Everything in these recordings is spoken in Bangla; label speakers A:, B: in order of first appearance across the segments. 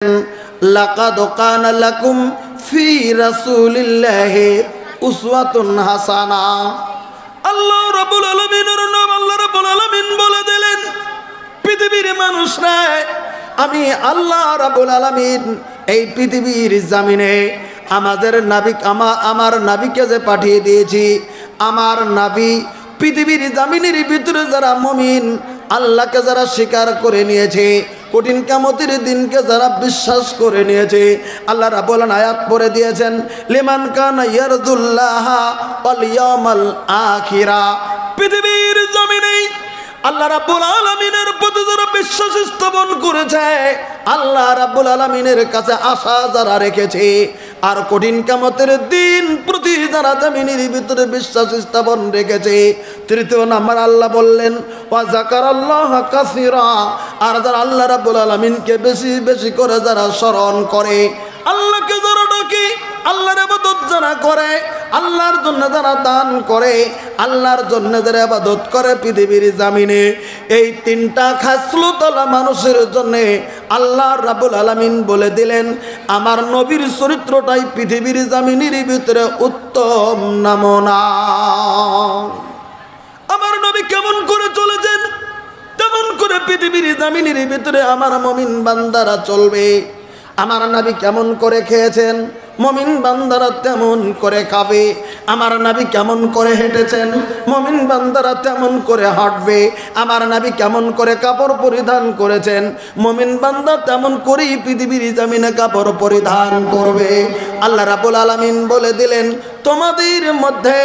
A: লাকাদ কানা লাকুম ফি রাসূলিল্লাহি উসওয়াতুন হাসানা। আল্লাহ রাব্বুল আলামিনের নাম আল্লাহ রাব্বুল আলামিন বলে দিলেন, পৃথিবীর মানুষরা আমি আল্লাহ রাব্বুল আলামিন এই পৃথিবীর জমিনে আমাদের নবী আমার নবীকে যে পাঠিয়ে দিয়েছি, আমার নবী পৃথিবীর জমিনের ভিতরে যারা মুমিন, আল্লাহকে যারা স্বীকার করে নিয়েছে, কঠিন কিয়ামতের দিনকে যারা বিশ্বাস করে নিয়েছে, আল্লাহ রাব্বুল আয়াত পড়ে দিয়েছেন, লিমান কানা ইয়ারজুল্লাহ ওয়াল ইয়াউমাল আখিরা। পৃথিবীর জমিনে আল্লাহ রাব্বুল আলামিনের প্রতি যারা বিশ্বাস স্থাপন করেছে, আল্লাহ রাব্বুল আলামিনের কাছে আশা যারা রেখেছে, আর কঠিন কিয়ামতের দিন প্রতি যারা জমিনের ভিতরে বিশ্বাস স্থাপন রেখেছে, তৃতীয় নাম্বার আল্লাহ বললেন ওয়া যাকারাল্লাহ কাসীরা। আর যারা আল্লাহ রাব্বুল আলামিনকে বেশি বেশি করে যারা স্মরণ করে, আল্লাহকে যারা ডাকে, আল্লাহর ইবাদত যারা করে, আল্লাহর জন্য যারা দান করে, আল্লাহর জন্য যারা ইবাদত করে পৃথিবীর জমিনে, এই তিনটা খাসলতওয়ালা মানুষের জন্য আল্লাহ রাব্বুল আলামিন বলে দিলেন আমার নবীর চরিত্রটাই পৃথিবীর জমিনের ভিতরে উত্তম নমুনা। আমার নবী কেমন করে চলেছেন, তেমন করে পৃথিবীর জমিনের ভিতরে আমার মুমিন বান্দারা চলবে। আমার নবী কেমন করে খেয়েছেন, মুমিন বান্দারা তেমন করে খাবে। আমার নবী কেমন করে হেঁটেছেন, মুমিন বান্দারা তেমন করে হাঁটবে। আমার নবী কেমন করে কাপড় পরিধান করেছেন, মুমিন বান্দা তেমন করেই পৃথিবীর জমিনে কাপড় পরিধান করবে। আল্লাহ রাব্বুল আলামিন বলে দিলেন তোমাদের মধ্যে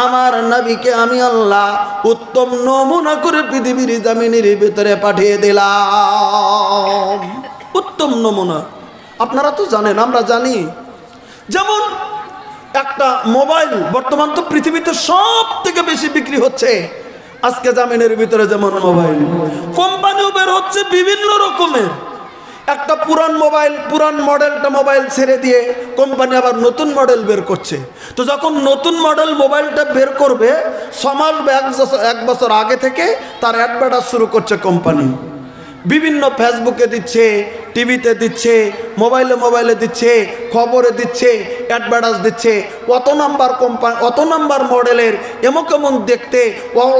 A: আমার নবীকে আমি আল্লাহ উত্তম নমুনা করে পৃথিবীর জমিনের ভিতরে পাঠিয়ে দিলাম। উত্তম নমুনা আপনারা তো জানেন, আমরা জানি। যেমন একটা মোবাইল বর্তমান তো পৃথিবীতে সব থেকে বেশি বিক্রি হচ্ছে আজকে জমিনের ভিতরে, যেমন মোবাইল কোম্পানিও বের হচ্ছে বিভিন্ন রকমের। একটা পুরান মোবাইল, পুরান মডেলটা মোবাইল ছেড়ে দিয়ে কোম্পানি আবার নতুন মডেল বের করছে। তো যখন নতুন মডেল মোবাইলটা বের করবে, 6 মাস বা 1 বছর আগে থেকে তার অ্যাডভার্টাইজ শুরু করছে কোম্পানি। বিভিন্ন ফেসবুকে দিচ্ছে, টিভিতে দিচ্ছে, মোবাইলে দিচ্ছে, খবরে দিচ্ছে, অ্যাডভার্টাইজ দিচ্ছে। অত নাম্বার কোম্পানি, অত নাম্বার মডেলের, এমন কেমন দেখতে,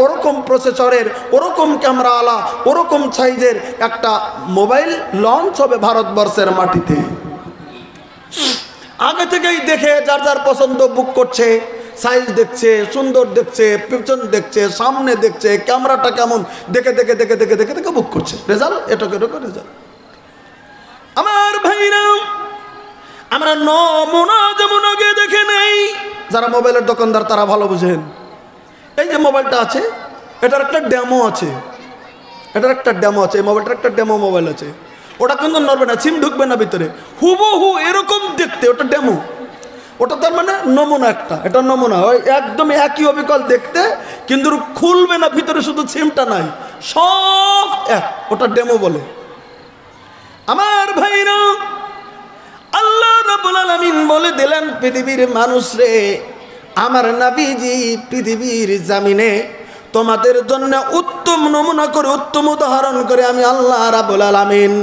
A: ওরকম প্রসেসরের, ওরকম ক্যামেরাওয়ালা, ওরকম সাইজের একটা মোবাইল লঞ্চ হবে ভারতবর্ষের মাটিতে। আগে থেকেই দেখে যার যার পছন্দ বুক করছে, সাইজ দেখছে, সুন্দর দেখছে, পিছন দেখছে, সামনে দেখছে, ক্যামেরাটা কেমন দেখে দেখে দেখে দেখে দেখে দেখে বুক করছে। রেজাল্ট এটুকু রেজাল্ট। আমার ভাইরা, আমরা নমুনা যেমন আগে দেখে নেই, যারা মোবাইলের দোকানদার তারা ভালো বুঝেন। এই যে মোবাইলটা আছে, এটার একটা ডেমো আছে, এটার একটা ডেমো আছে, এই মোবাইলটার একটা ডেমো মোবাইল আছে। ওটা কিন্তু নড়বে না, সিম ঢুকবে না ভিতরে, হুবহু এরকম দেখতে, ওটা ডেমো। ওটা তার মানে নমুনা একটা, এটা নমুনা, ওই একদম একই অবিকল দেখতে, কিন্তু খুলবে না, ভিতরে শুধু সিমটা নাই, সব এক, ওটা ডেমো বলে। আমার ভাইরা, আল্লাহ রাব্বুল আলামিন বলে দিলেন পৃথিবীর মানুষরে আমার নবীজি পৃথিবীর জমিনে তোমাদের জন্য উত্তম নমুনা করে, উত্তম উদাহরণ করে আমি আল্লাহ রাব্বুল আলামিন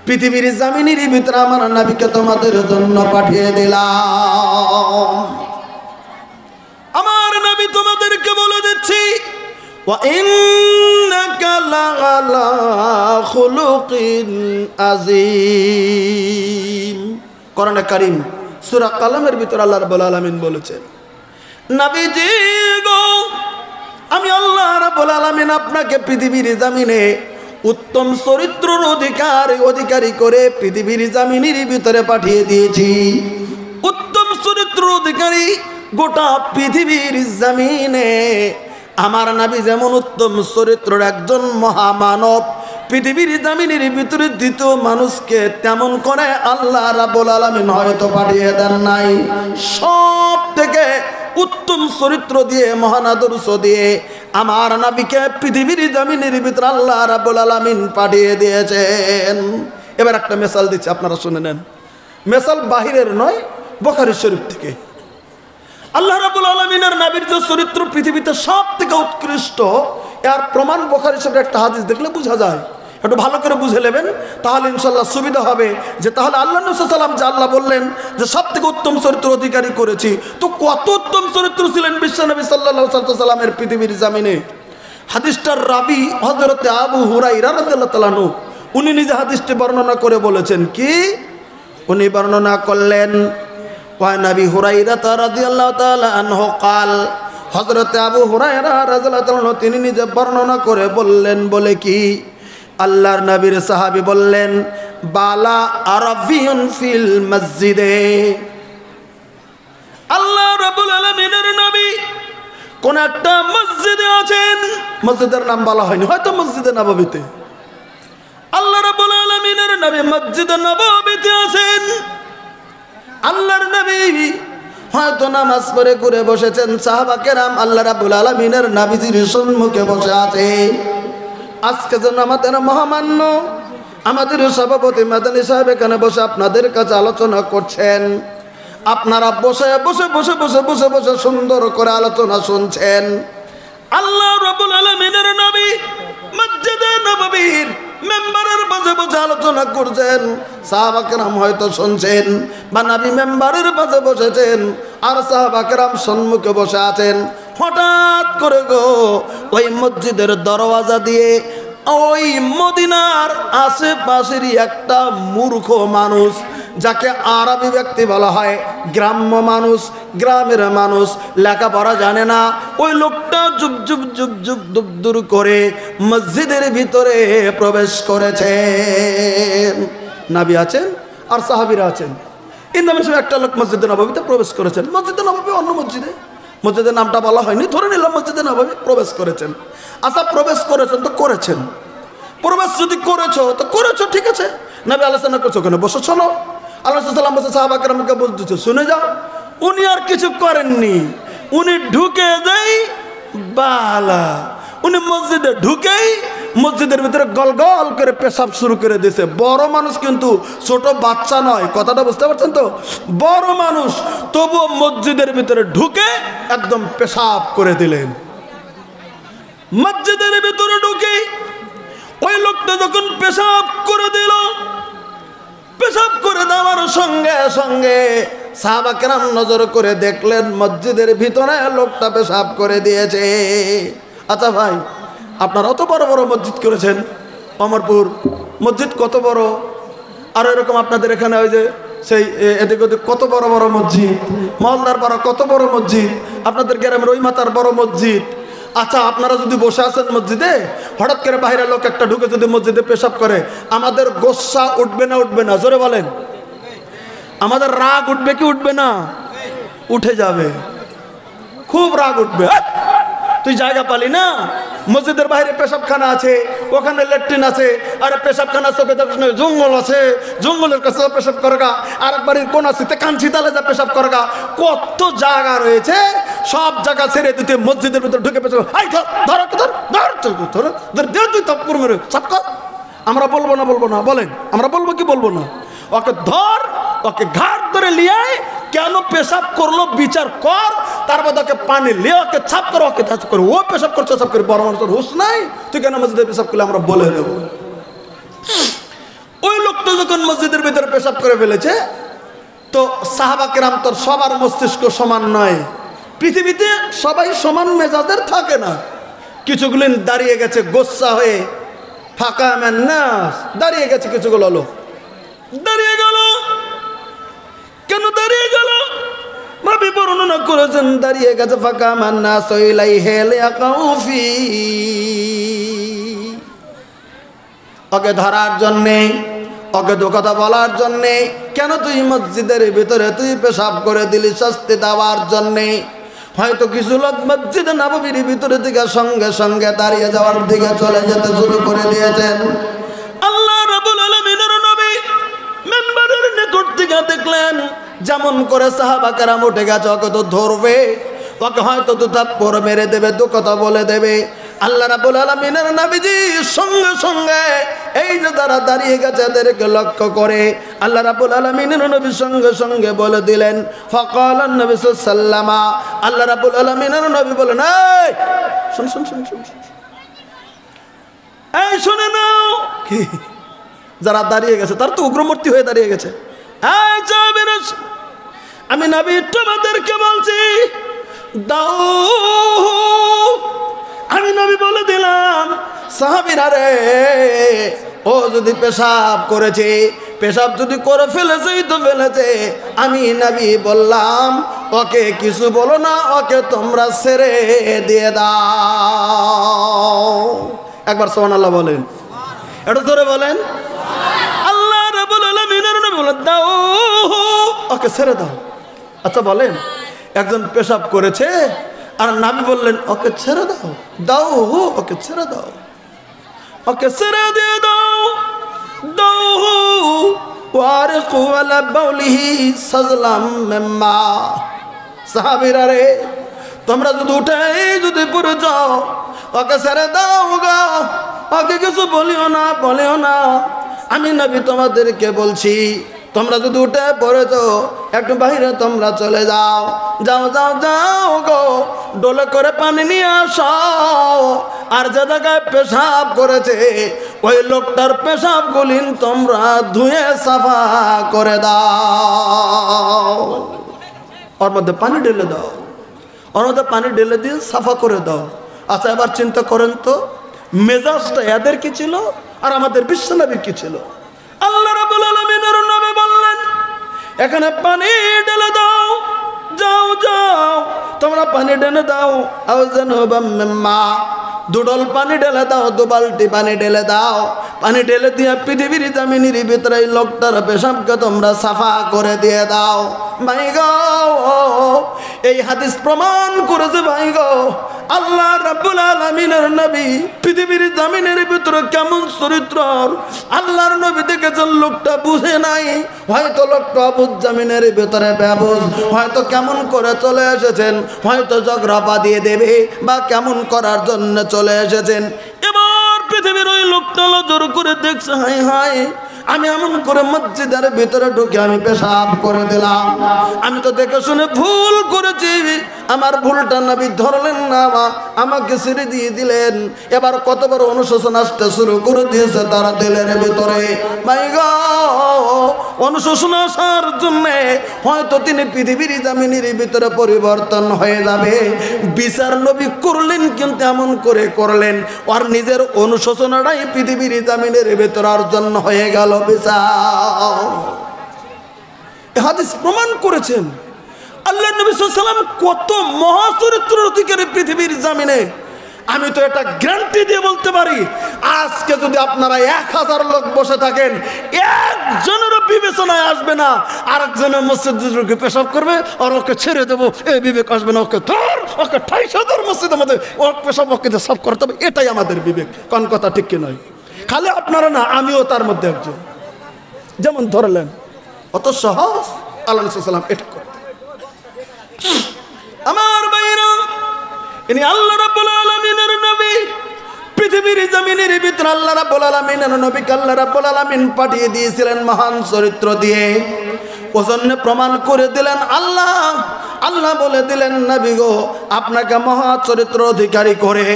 A: পৃথিবীর জমিনের ভিতরে আমার নবীকে তোমাদের জন্য পাঠিয়ে দিলাম। আমার নবী তোমাদেরকে বলে দিচ্ছি ওয়া ইন্নাকা লাআলা খুলুকিন আযীম। কোরআনে কারীম সূরা কালামের ভিতরে আল্লাহ রাব্বুল আলামিন বলেছেন, নবীজি গো আমি আল্লাহ রাব্বুল আলামিন আপনাকে পৃথিবীর জমিনে উত্তম চরিত্রের অধিকারী করে পৃথিবীর জমিনের ভিতরে পাঠিয়ে দিয়েছি। উত্তম চরিত্রের অধিকারী গোটা পৃথিবীর জমিনে আমার নবী যেমন উত্তম চরিত্রের একজন মহামানব, পৃথিবীর জমিনের ভিতরে দ্বিতীয় মানুষকে তেমন করে আল্লাহ রাব্বুল আলামিন হয়তো পাঠিয়ে দেন নাই। সব থেকে উত্তম চরিত্র দিয়ে, মহান আদর্শ দিয়ে আমার নবীকে পৃথিবীর জমিনের ভিতরে আল্লাহ রাব্বুল আলামিন পাঠিয়ে দিয়েছেন। এবার একটা মিসাল দিচ্ছি, আপনারা শুনে নেন। মিসাল বাহিরের নয়, বুখারী শরীফ থেকে। আল্লাহ রাব্বুল আলামিনের নবীর যে চরিত্র পৃথিবীতে সব থেকে উৎকৃষ্ট, এর প্রমাণ বুখারী শরীফের একটা হাদিস দেখলে বোঝা যায়। একটু ভালো করে বুঝে নেবেন, তাহলে ইনশাল্লাহ সুবিধা হবে। যে তাহলে আল্লাহ নবী সাল্লাম যে আল্লাহ বললেন যে সব থেকে উত্তম চরিত্র অধিকারী করেছি, তো কত উত্তম চরিত্র ছিলেন বিশ্বনবী সাল্লাল্লাহু আলাইহি সাল্লামের পৃথিবীর জামিনে। হাদিসটার রাবি হযরত আবু হুরায়রা রাদিয়াল্লাহু তাআলা আনহু, উনি নিজে হাদিসটি বর্ণনা করে বলেছেন কি, উনি বর্ণনা করলেন ওয়া নবী হুরায়রা রাদিয়াল্লাহু তাআলা আনহু قال, হযরত আবু হুরায়রা রাদিয়াল্লাহু তাআলা আনহু তিনি নিজে বর্ণনা করে বললেন, বলে কি, আল্লাহর নবীর সাহাবী বললেন, বালা আরাবিয়ুন ফিল মসজিদে, আল্লাহ রাব্বুল আলামিনের নবী কোন একটা মসজিদে আছেন, মসজিদের নাম বলা হয়নি, হয়তো মসজিদে নববীতে। আল্লাহ রাব্বুল আলামিনের নবী মসজিদে নববীতে আছেন। আল্লাহর নবী হয়তো নামাজ পড়ে ঘুরে বসেছেন, সাহাবা কেরাম আল্লাহ রাব্বুল আলামিনের নবীজির সম্মুখে বসে আছে। আজকে যেন আমাদের মহামান্য আমাদের সভাপতি মাদানী সাহেব এখানে বসে আপনাদের কাছে আলোচনা করছেন, আপনারা বসে বসে বসে বসে বসে বসে সুন্দর করে আলোচনা শুনছেন। আল্লাহ রাব্বুল আলামিনের নবী মসজিদে নববীর মেম্বারের মাঝে বসে আলোচনা করছেন, সাহাবা কেরাম হয়তো শুনছেন, বা নবী মেম্বারের মাঝে বসেছেন আর সাহাবা কেরাম সম্মুখে বসে আছেন। হঠাৎ করে গো ওই মসজিদের দরওয়াজা দিয়ে ওই মদিনার আশেপাশেরই একটা মূর্খ মানুষ, যাকে আরবি ব্যক্তি বলা হয়, গ্রাম্য মানুষ, গ্রামের মানুষ, লেখাপড়া জানে না, ওই লোকটা জুব জুব জুব জুব দুবদুর করে মসজিদের ভিতরে প্রবেশ করেছে। নবী আছেন আর সাহাবীরা আছেন, এই নামের সঙ্গে একটা লোক মসজিদে নববীতে প্রবেশ করেছেন। মসজিদে নববী অন্য মসজিদে, মসজিদের নামটা বলা হয়নি, ধরে নিলাম মসজিদে নববী প্রবেশ করেছেন। আচ্ছা, প্রবেশ করেছেন তো করেছেন, প্রবেশ যদি করেছো তো করেছো, ঠিক আছে, নবী আলোচনা করছো, ওখানে বসে শোনো। আল্লাহ সাল্লাম বসে সাহাবা কেরামকে বলতেছে শুনে যাও। উনি আর কিছু করেননি, উনি ঢুকে দেয় বালা, উনি মসজিদে ঢুকেই মসজিদের ভিতরে গল গল করে পেশাব শুরু করে দিয়েছে। বড় মানুষ কিন্তু, ছোট বাচ্চা নয়, কথাটা বুঝতে পারছেন তো, বড় মানুষ, তবুও মসজিদের ভিতরে ঢুকে একদম পেশাব করে দিলেন। মসজিদের ভিতরে ঢুকে ওই লোকটা যখন পেশাব করে দিল, পেশাব করে দেওয়ার সঙ্গে সঙ্গে সাহাবা কেরাম নজর করে দেখলেন মসজিদের ভিতরে লোকটা পেশাব করে দিয়েছে। আচ্ছা ভাই, আপনারা অত বড় বড় মসজিদ করেছেন, অমরপুর মসজিদ কত বড়, আর এরকম আপনাদের এখানে ওই যে সেই এদিক ওদিক কত বড় বড় মসজিদ, মহল্লার বড় কত বড় মসজিদ, আপনাদের গ্রামের ওই মাতার বড় মসজিদ। আচ্ছা, আপনারা যদি বসে আছেন মসজিদে, হঠাৎ করে বাইরের লোক একটা ঢুকে যদি মসজিদে পেশাব করে, আমাদের গোসা উঠবে না? উঠবে না? জোরে বলেন। আমাদের রাগ উঠবে কি উঠবে না? উঠে যাবে, খুব রাগ উঠবে। তুই জায়গা পালি না, মসজিদের বাইরে পেশাবখানা আছে, ওখানে ল্যাট্রিন আছে, আর পেশাবখানা চোখে জঙ্গল আছে, জঙ্গলের কাছে পেশাব করগা, আর বাড়ির কোন আছে কাঞ্চি তালে যা পেশাব করগা, কত জায়গা রয়েছে, সব জায়গা ছেড়ে দিতে মসজিদের ভিতরে ঢুকে পেশাব। আমরা বলবো না? বলবো না? বলেন, আমরা বলবো কি বলবো না? ওকে ধর, ওকে ঘাট ধরে লিয়ে কেন পেশাব করলো বিচার কর, তারপর ওকে পানি লিয়ে ওকে ছাপ করো, ওকে ছাপ করো, ও পেশাব করছে সব করে, বড় মানুষের হুঁশ নাই, তুই কেন মসজিদে পেশাব করলে? আমরা বলে দেবো। ওই লোকটা যখন মসজিদের ভিতরে পেশাব করে ফেলেছে, তো সাহাবা কেরাম তোর সবার মস্তিষ্ক সমান নয়, পৃথিবীতে সবাই সমান মেজাজের থাকে না, কিছুগুলো দাঁড়িয়ে গেছে গোসা হয়ে, ফাঁকা নাস দাঁড়িয়ে গেছে, কিছুগুলো লোক দাঁড়িয়ে গেল। কেন দাঁড়িয়ে গেল? নবী বর্ণনা করেছেন, দাঁড়িয়ে গেছে ফাঁকা মান্না সইলাই হেলে আকাউফি, ওকে ধরার জন্যে, ওকে দু কথা বলার জন্যে। কেন তুই মসজিদের ভিতরে তুই পেশাব করে দিলি? শাস্তি দেওয়ার জন্যে। হয়তো কিছু লোক মসজিদে নববীর ভিতরে দিকে সঙ্গে সঙ্গে দাঁড়িয়ে যাওয়ার দিকে চলে যেতে শুরু করে দিয়েছেন। আল্লাহ রাব্বুল আলামিনের নবী মেম্বারের নিকট থেকে দেখলেন যেমন করে সাহাবা কেরাম উঠে গেছে, ওকে তো ধরবে, ওকে হয়তো দু থাপ্পড় মেরে দেবে, দু কথা বলে দেবে। আল্লাহ রাব্বুল আলামিনের নবীজি সঙ্গে সঙ্গে এই যে যারা দাঁড়িয়ে গেছে এদেরকে লক্ষ্য করে আল্লাহ রাব্বুল আলামিনের নবী সঙ্গে সঙ্গে বলে দিলেন, ফাকালান নবী সাল্লাল্লাহু, আল্লাহ রাব্বুল আলামিনের নবী বলেন, এই শুন শুন শুন শুন, এই শুনে নাও, কি যারা দাঁড়িয়ে গেছে তার তো উগ্রমূর্তি হয়ে দাঁড়িয়ে গেছে। এই যাবেন, আমি নবী তোমাদেরকে বলছি দাও। আমি নবী বলে দিলাম, সাহাবীরা রে, ও যদি পেশাব করেছে, পেশাব যদি করে ফেলেছেই তো ফেলেছে, আমি নবী বললাম ওকে কিছু বলো না, ওকে তোমরা ছেড়ে দিয়ে দাও। একবার সুবহানাল্লাহ বলেন, এটা জোরে বলেন। আল্লাহ রাব্বুল আলামিনের নবী বলে দাও, ওকে ছেড়ে দাও। আচ্ছা বলেন, একজন পেশাব করেছে আর নবী বললেন ওকে ছেড়ে দাও, দাও ওকে ছেড়ে দাও, ওকে ছেড়ে দিয়ে দাও। দাও ওয়ারকু আলা বাউলিহি সাজলাম মিম্মা। সাহাবীরা রে, তোমরা যদি উঠে যদি পড়ে যাও, ওকে ছেড়ে দাও গো, ওকে কিছু বলিও না, বলিও না। আমি নবী তোমাদেরকে বলছি, তোমরা যদি উঠে পড়েছো একটু বাইরে তোমরা চলে যাও, যাও যাও যাও গো, ডোলে করে পানি নিয়ে আসো, আর যে জায়গায় পেশাব করেছে ওই লোকটার পেশাব গুলিন তোমরা ধুয়ে সাফা করে দাও, ওর মধ্যে পানি ঢেলে দাও, ওর মধ্যে পানি ঢেলে দিয়ে সাফা করে দাও। আচ্ছা এবার চিন্তা করেন তো, মেজাজটা এদের কি ছিল আর আমাদের বিশ্বনবীর কি ছিল? আল্লাহ রাব্বুল আলামিনের নবী বললেন এখানে পানি ঢেলে দাও, যাও যাও তোমরা পানি ঢেলে দাও। আওজানুবাম মিম্মা, দুডল পানি ঢেলে দাও, দু বালতি পানি ঢেলে দাও। পানি ঢেলে দিয়ে পৃথিবীর জমিনের ভিতরে এই লোকটার পেশাবকে তোমরা সাফা করে দিয়ে দাও। ভাই গো, এই হাদিস প্রমাণ করেছে ভাই গো, আল্লাহ রাব্বুল আলামিনের নবী পৃথিবীর জমিনের ভিতরে কেমন চরিত্র আল্লাহর নবী দেখেছেন। লোকটা বুঝে নাই, হয়তো লোকটা অবুঝ জমিনের ভিতরে ব্যবস, হয়তো কেমন করে চলে এসেছেন, হয়তো ঝগড়া দিয়ে দেবে বা কেমন করার জন্য চলে এসেছেন। এবার পৃথিবীর ওই লোকটা জোর করে দেখছে, হাই হাই আমি এমন করে মসজিদের ভিতরে ঢুকে আমি পেশাব করে দিলাম, আমি তো দেখে শুনে ভুল করেছি, আমার ভুলটা নবী ধরলেন না, আমাকে ছেড়ে দিয়ে দিলেন। এবার কত বড় অনুশোচন আসতে শুরু করে দিয়েছে তারা দিলের ভিতরে। ভাই গো, অনুশোচন আসার জন্যে হয়তো তিনি পৃথিবীর জামিনের ভিতরে পরিবর্তন হয়ে যাবে। বিচার নবী করলেন, কিন্তু এমন করে করলেন আর নিজের অনুশোচনাটাই পৃথিবীর জামিনের ভিতরে আর জন্য হয়ে গেল বিচার। হাদিস প্রমাণ করেছেন আল্লাহ নবী সাল্লাল্লাহু আলাইহি ওয়াসাল্লাম কত মহাচরিত্রের অধিকারী পৃথিবীর জামিনে। আমি তো এটা গ্যারান্টি দিয়ে বলতে পারি, আজকে যদি আপনারা 1000 লোক বসে থাকেন, একজনেরও বিবেচনায় আসবে না আরেকজনের মসজিদের লোকে পেশাব করবে আর ওকে ছেড়ে দেবো, এই বিবেক আসবে না। ওকে ধর, ওকে 28,000 মসজিদের মধ্যে ওর পেশাব ওকে সব করতে হবে, এটাই আমাদের বিবেক। কোন কথা ঠিক কি নয়? খালি আপনারা না, আমিও তার মধ্যে একজন। যেমন ধরলেন অত সহজ আল্লাহ রাসূল সাল্লাল্লাহু আলাইহি ওয়াসাল্লাম এটা করতেন। আমার ভাইরা, ইনি আল্লাহ রাব্বুল আলামিনের নবী, পৃথিবীর জমিনের ভিতরে আল্লাহ রাব্বুল আলামিনের নবীকে আল্লাহ রাব্বুল আলামিন পাঠিয়ে দিয়েছিলেন মহান চরিত্র দিয়ে। ওজন্য প্রমাণ করে দিলেন আল্লাহ, আল্লাহ বলে দিলেন নবী গো, আপনাকে মহা চরিত্র অধিকারী করে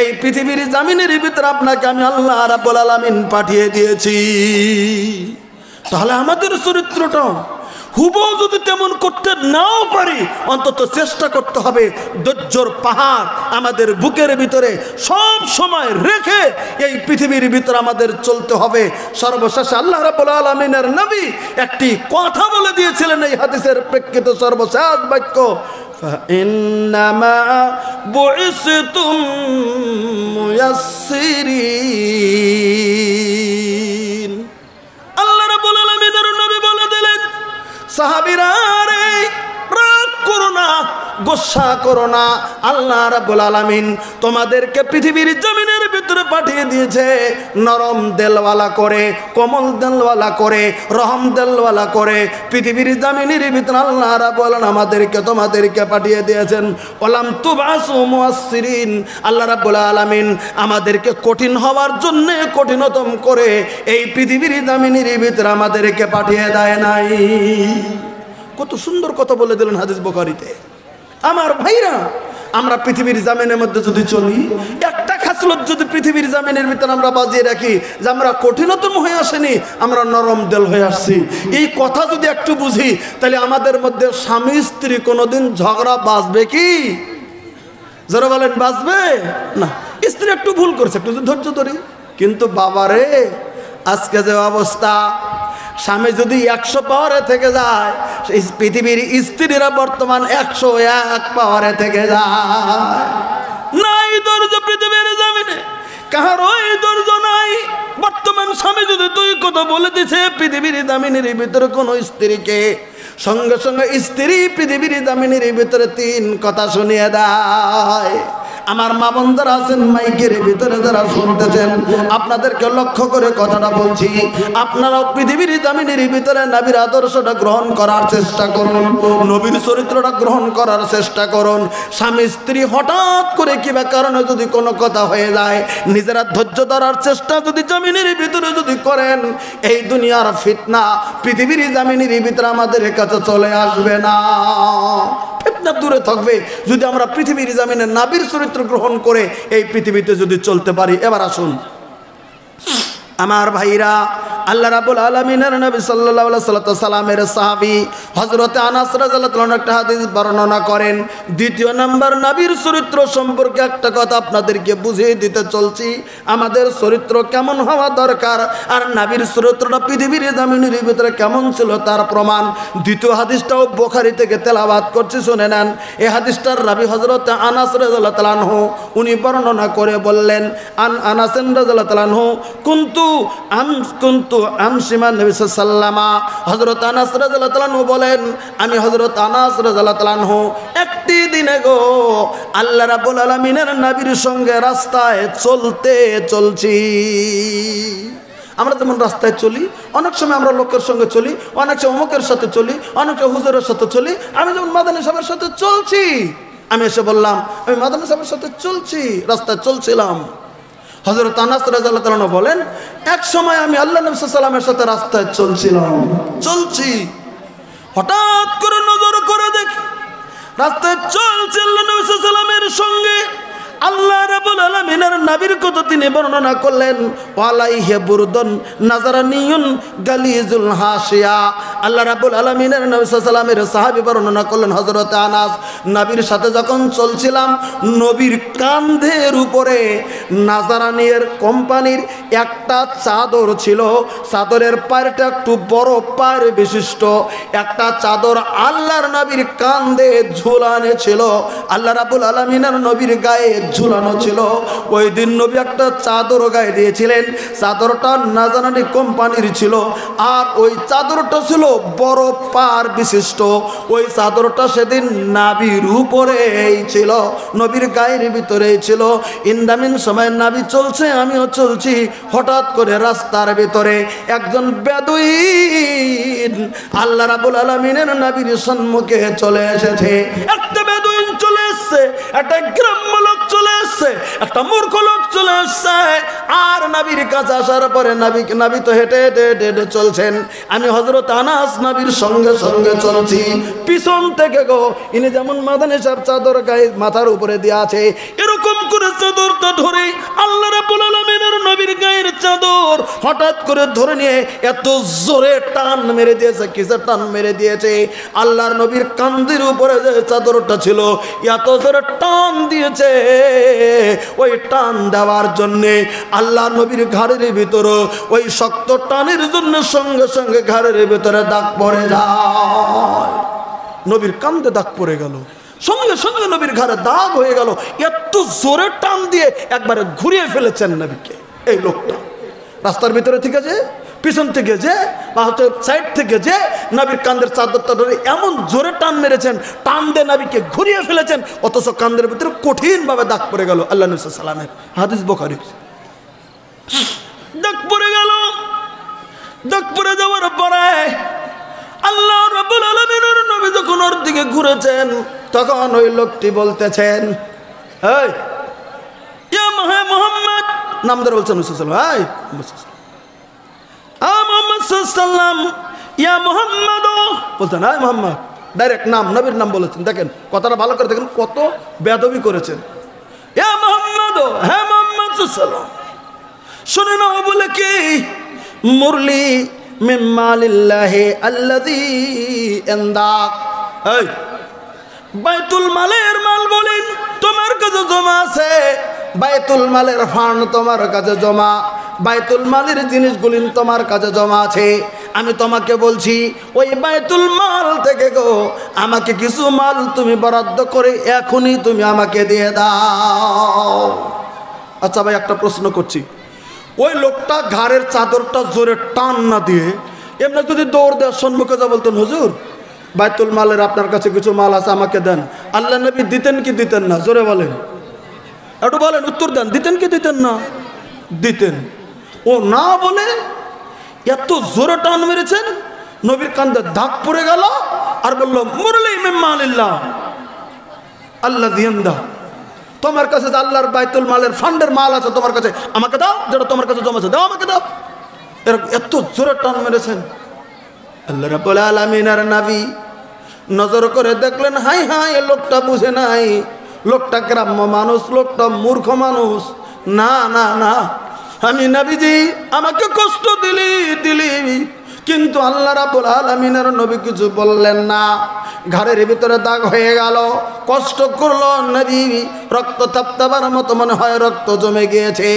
A: এই পৃথিবীর জমিনের ভিতরে আপনাকে আমি আল্লাহ রাব্বুল আলামিন পাঠিয়ে দিয়েছি। তাহলে আমাদের চরিত্রটা হুবহু যদি তেমন করতে নাও পারি, অন্তত চেষ্টা করতে হবে ধৈর্যর পাহাড় আমাদের বুকের ভিতরে সব সময় রেখে এই পৃথিবীর ভিতরে আমাদের চলতে হবে। সর্বশেষে আল্লাহ রাব্বুল আলামিনের নবী একটি কথা বলে দিয়েছিলেন এই হাদিসের প্রেক্ষিতে, সর্বশেষ বাক্য, ফাইন্নামা বুইসতুম মুয়াসসিরিন। আল্লাহ রাব্বুল আলামিনের নবী বলে দিলেন, সাহাবীরা রে, রাগ করো না, গোসা করো না, আল্লাহ রাব্বুল আলামিন তোমাদেরকে পৃথিবীর জমিনের ভিতরে পাঠিয়ে দিয়েছে নরম দেলওয়ালা করে, কোমল দেলওয়ালা করে, রহম দেলওয়ালা করে। পৃথিবীর জমিনের ভিতরে আল্লাহ রাব্বুল আলামিন আমাদেরকে তোমাদেরকে পাঠিয়ে দিয়েছেন ওয়ালাম তুবাসু মুয়াসসিরিন। আল্লাহ রাব্বুল আলামিন আমাদেরকে কঠিন হওয়ার জন্য কঠিনতম করে এই পৃথিবীর জমিনের ভিতরে আমাদেরকে পাঠিয়ে দেয় নাই। কত সুন্দর কথা বলে দিলেন হাদিস বুখারীতে। আমার ভাইরা, আমরা পৃথিবীর জামিনের মধ্যে যদি চলি, একটা খাস খাসলত যদি পৃথিবীর জামিনের ভিতরে আমরা বাজিয়ে রাখি যে আমরা কঠিনতম হয়ে আসেনি, আমরা নরম দিল হয়ে আসছি, এই কথা যদি একটু বুঝি, তাহলে আমাদের মধ্যে স্বামী স্ত্রী কোনোদিন ঝগড়া বাঁচবে কি? যারা বলেন বাঁচবে না। স্ত্রী একটু ভুল করছে, একটু ধৈর্য ধরি। কিন্তু বাবারে, আজকে যে অবস্থা, স্বামী যদি 100 পাওয়ারে থেকে যায়, সেই পৃথিবীর স্ত্রীরা বর্তমান 101 পাওয়ারে থেকে যায়। নাই ধৈর্য পৃথিবীর জামিনে, কারোই ধৈর্য নাই। বর্তমান স্বামী যদি তুই কথা বলে দিছে পৃথিবীর জামিনের ভিতরে কোনো স্ত্রীকে, সঙ্গে সঙ্গে স্ত্রী পৃথিবীর জামিনের ভিতরে 3 কথা শুনিয়ে দেয়। আমার মা বোন যারা আছেন মাইকের ভিতরে যারা শুনতেছেন, আপনাদেরকে লক্ষ্য করে কথাটা বলছি, আপনারাও পৃথিবীর জামিনের ভিতরে নবীর আদর্শটা গ্রহণ করার চেষ্টা করুন, নবীর চরিত্রটা গ্রহণ করার চেষ্টা করুন। স্বামী স্ত্রী হঠাৎ করে কিবা কারণে যদি কোনো কথা হয়ে যায়, নিজেরা ধৈর্য ধরার চেষ্টা যদি জামিনের ভিতরে যদি করেন, এই দুনিয়ার ফিতনা পৃথিবীর জামিনের ভিতরে আমাদের কাছে চলে আসবে না। ফিতনা দূরে থাকবে যদি আমরা পৃথিবীর জামিনে নবীর চরিত্র গ্রহণ করে এই পৃথিবীতে যদি চলতে পারি। এবার আসুন আমার ভাইরা, আল্লাহ রাব্বুল আলামিনের নবী সাল্লাল্লাহু আলাইহি সাল্লামের সাহাবী হযরত আনাস রাদিয়াল্লাহু আনহু একটা হাদিস বর্ণনা করেন। দ্বিতীয় নাম্বার নবীর চরিত্র সম্পর্কে একটা কথা আপনাদেরকে বুঝিয়ে দিতে চলছি, আমাদের চরিত্র কেমন হওয়া দরকার আর নবীর চরিত্রটা পৃথিবীর জামিনের ভিতরে কেমন ছিল তার প্রমাণ। দ্বিতীয় হাদিসটাও বুখারী থেকে তেলাওয়াত করছি, শুনে নেন। এই হাদিসটার রাবী হযরত আনাস রাদিয়াল্লাহু আনহু, উনি বর্ণনা করে বললেন, আনাস রাদিয়াল্লাহু আনহু কুনতু আমসিমান নবী সাল্লাল্লাহু হযরত আনাস রাদিয়াল্লাহু আনহু বলেন, আমি হযরত আনাস রাদিয়াল্লাহু আনহু একটি দিনে গো আল্লাহ রাব্বুল আলামিনের নবীর সঙ্গে রাস্তায় চলছি। আমরা যেমন রাস্তায় চলি, অনেক সময় আমরা লোকের সঙ্গে চলি, অনেক সময় অমুকের সাথে চলি, অনেক সময় হুজুরের সাথে চলি। আমি যেমন মাদানী সাহেবের সাথে চলছি, আমি এসে বললাম আমি মাদানী সাহেবের সাথে চলছি, রাস্তায় চলছিলাম। হযরত আনাস রাদিয়াল্লাহু আনহু বলেন, এক সময় আমি আল্লাহ নবী সাল্লাল্লাহু আলাইহি ওয়াসাল্লামের সাথে রাস্তায় চলছি, হঠাৎ করে নজর করে দেখি রাস্তায় চলছে আল্লাহ নবী সাল্লাল্লাহু আলাইহি ওয়াসাল্লামের সঙ্গে আল্লাহ রাব্বুল আলামিনের নবীর কথা তিনি বর্ণনা করলেন, ওয়ালাইহি বুরদুন নাজারানিয়ুন গালিজুল হাসিয়া। আল্লাহ রাব্বুল আলামিনের নবী সাল্লাল্লাহু আলাইহি ওয়াসাল্লামের সাহাবী বর্ণনা করলেন হযরত আনাস, নবীর সাথে যখন চলছিলাম নবীর কাঁধের উপরে নাজারানির কোম্পানির একটা চাদর ছিল, চাদরের পাড়টা একটু বড় পাড় বিশিষ্ট একটা চাদর আল্লাহর নবীর কাঁধে ঝুলানো ছিল, আল্লাহ রাব্বুল আলামিনের নবীর গায়ে ঝুলানো ছিল। ওই দিন নবী একটা চাদর গায়ে দিয়েছিলেন, চাদরটা নাজারানি কোম্পানির ছিল, আর ওই চাদরটা ছিল বড় পার বিশিষ্ট। ওই চাদরটা সেদিন নাবির উপরেই ছিল, নবীর গায়ের ভিতরেই ছিল। ইন্দামিন সময় নাবি চলছে, আমিও চলছি, হঠাৎ করে রাস্তার ভিতরে একজন বেদুইন আল্লাহ রাব্বুল আলামিনের নবীর সম্মুখে চলে এসেছে। একটা বেদুইন চলে এসছে, একটা গ্রাম্য লোক চলে এসছে, একটা মূর্খ লোক চলে এসছে। আর নবীর কাছে আসার পরে নবী তো হেঁটে হেঁটে হেঁটে হেঁটে চলছেন, আমি হযরত আনাস নবীর সঙ্গে সঙ্গে চলছি। পিছন থেকে গো ইনি যেমন মাদানী সাহেব চাদর গায়ে মাথার উপরে দিয়ে আছে, এরকম করে চাদরটা ধরে আল্লাহ রাব্বুল আলামিনের নবীর গায়ের চাদর হঠাৎ করে ধরে নিয়ে এত জোরে টান মেরে দিয়েছে, কিসের টান মেরে দিয়েছে, আল্লাহর নবীর কাঁধের উপরে যে চাদরটা ছিল এত জোরে টান দিয়েছে। ওই টান দেওয়ার জন্যে আল্লাহর নবীর ঘাড়ের ভিতরে ওই শক্ত টানের জন্য সঙ্গে সঙ্গে ঘাড়ের ভিতরে দাগ পড়ে যায়, নবীর কাঁধে দাগ পড়ে গেল, সঙ্গে সঙ্গে নবীর ঘাড়ে দাগ হয়ে গেল। এত জোরে টান দিয়ে একবারে ঘুরিয়ে ফেলেছেন নবীকে। এই লোকটা রাস্তার ভিতরে থেকে যে পিছন থেকে যে বা হচ্ছে সাইড থেকে যে নবীর কাঁধের চাদরটা ধরে এমন জোরে টান মেরেছেন, টান দিয়ে নবীকে ঘুরিয়ে ফেলেছেন, অথচ কাঁধের ভিতরে কঠিনভাবে দাগ পড়ে গেল। আল্লাহ নবী সাল্লাল্লাহু আলাইহি ওয়াসাল্লামের হাদিস বুখারী। দাগ পড়ে গেল, দাগ পড়ে যাওয়ার পরে আল্লাহ রাব্বুল আলামিনের নবী যখন ওর দিকে ঘুরেছেন তখন ওই লোকটি বলতেছেন, এই ইয়া মুহাম্মদ, নাম ধরে বলছেন এই মুহাম্মদ সাল্লাল্লাহু ইয়া মুহাম্মদ, বলতেন এই মুহাম্মদ, ডাইরেক্ট নাম, নবীর নাম বলেছেন। দেখেন কথাটা ভালো করে দেখেন, কত বেয়াদবি করেছেন। ইয়া মুহাম্মদ, হে মুহাম্মদ সালাম শুনে নাও বলে কি মুরলি মিন মালিল্লাহি আল্লাযী ইনদাক এই বাইতুল মালের মাল বলেন তোমার কাছে জমা আছে বাইতুল মালের ফান্ড তোমার কাছে জমা বাইতুল মালের জিনিসগুলি তোমার কাছে জমা আছে আমি তোমাকে বলছি ওই বাইতুল মাল থেকে গো আমাকে কিছু মাল তুমি বরাদ্দ করে এখনই তুমি আমাকে দিয়ে দাও আচ্ছা ভাই একটা প্রশ্ন করছি ওই লোকটা ঘাড়ের চাদরটা জোরে টান না দিয়ে এমনি যদি দৌড় দেওয়ার সম্মুখে যা বলতেন হুজুর বাইতুল মালের আপনার কাছে কিছু মাল আছে আমাকে দেন আল্লাহ নবী দিতেন কি দিতেন না জোরে বলেন একটু বলেন উত্তর দেন দিতেন কি দিতেন না দিতেন ও না বলে এত জোরে টান মেরেছেন নবীর কান্দে দাগ পড়ে গেল আর বলল মুরলি মিন মালিল্লাহ আল্লাহ দিয়েন্দা তোমার কাছে যে আল্লাহর বাইতুল মালের ফান্ডের মাল আছে তোমার কাছে আমাকে দাও যেটা তোমার কাছে জমা আছে দাও আমাকে দাও এত জোরে টান মেরেছেন আল্লাহ রাব্বুল আলামিনের নবী নজর করে দেখলেন হাই হাই এই লোকটা বুঝে নাই লোকটা গ্রাম্য মানুষ লোকটা মূর্খ মানুষ না না না আমি নবীজি আমাকে কষ্ট দিলি কিন্তু আল্লাহ রাব্বুল আলামিনের নবী কিছু বললেন না ঘাড়ের ভিতরে দাগ হয়ে গেল কষ্ট করলো নবী রক্ত তাপতাবার মতো মনে হয় রক্ত জমে গিয়েছে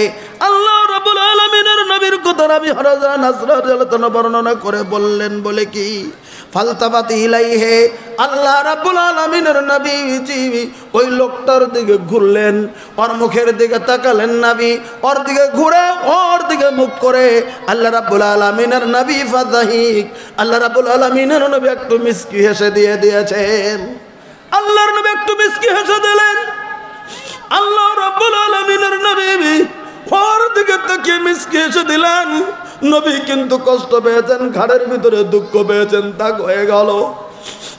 A: আল্লাহ রাব্বুল আলামিনের নবীর কথা নবী হযরত নাসর রাদিয়াল্লাহু বর্ণনা করে বললেন বলে কি ফালতাফাতি ইলাইহি আল্লাহ রাব্বুল আলামিনের নবী ওই লোকটার দিকে ঘুরলেন ওর মুখের দিকে তাকালেন নবী ওর দিকে ঘুরে ওর দিকে মুখ করে আল্লাহ রাব্বুল আলামিনের নবী ফাযাহিক আল্লাহ রাব্বুল আলামিনের নবী একটু মিষ্টি হেসে দিয়েছেন আল্লাহর নবী একটু মিষ্টি হেসে দিলেন আল্লাহ রাব্বুল আলামিনের নবী ওর দিকে তাকিয়ে মিষ্টি হেসে দিলেন নবী কিন্তু কষ্ট পেয়েছেন ঘাড়ের ভিতরে দুঃখ পেয়েছেন দাগ হয়ে গেল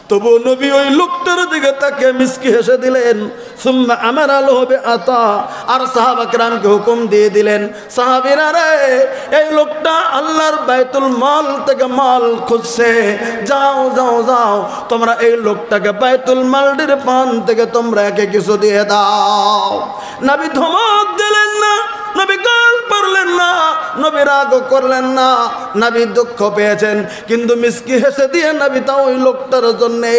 A: তবু নবী ওই লোকটার দিকে তাকিয়ে মিষ্টি হেসে দিলেন সুম্মা আমারা লোবে আতা আর সাহাবা কিরামকে হুকুম দিয়ে দিলেন সাহাবীরা রে এই লোকটা আল্লাহর বাইতুল মাল থেকে মাল খুঁজছে যাও যাও যাও তোমরা এই লোকটাকে বাইতুল মালের পান থেকে তোমরা একে কিছু দিয়ে দাও নবী ধমক দিলেন না নবী গাল পারলেন না নবী রাগ করলেন না নবী দুঃখ পেয়েছেন কিন্তু মিষ্টি হেসে দিয়ে নবী তা ওই লোকটার জন্যে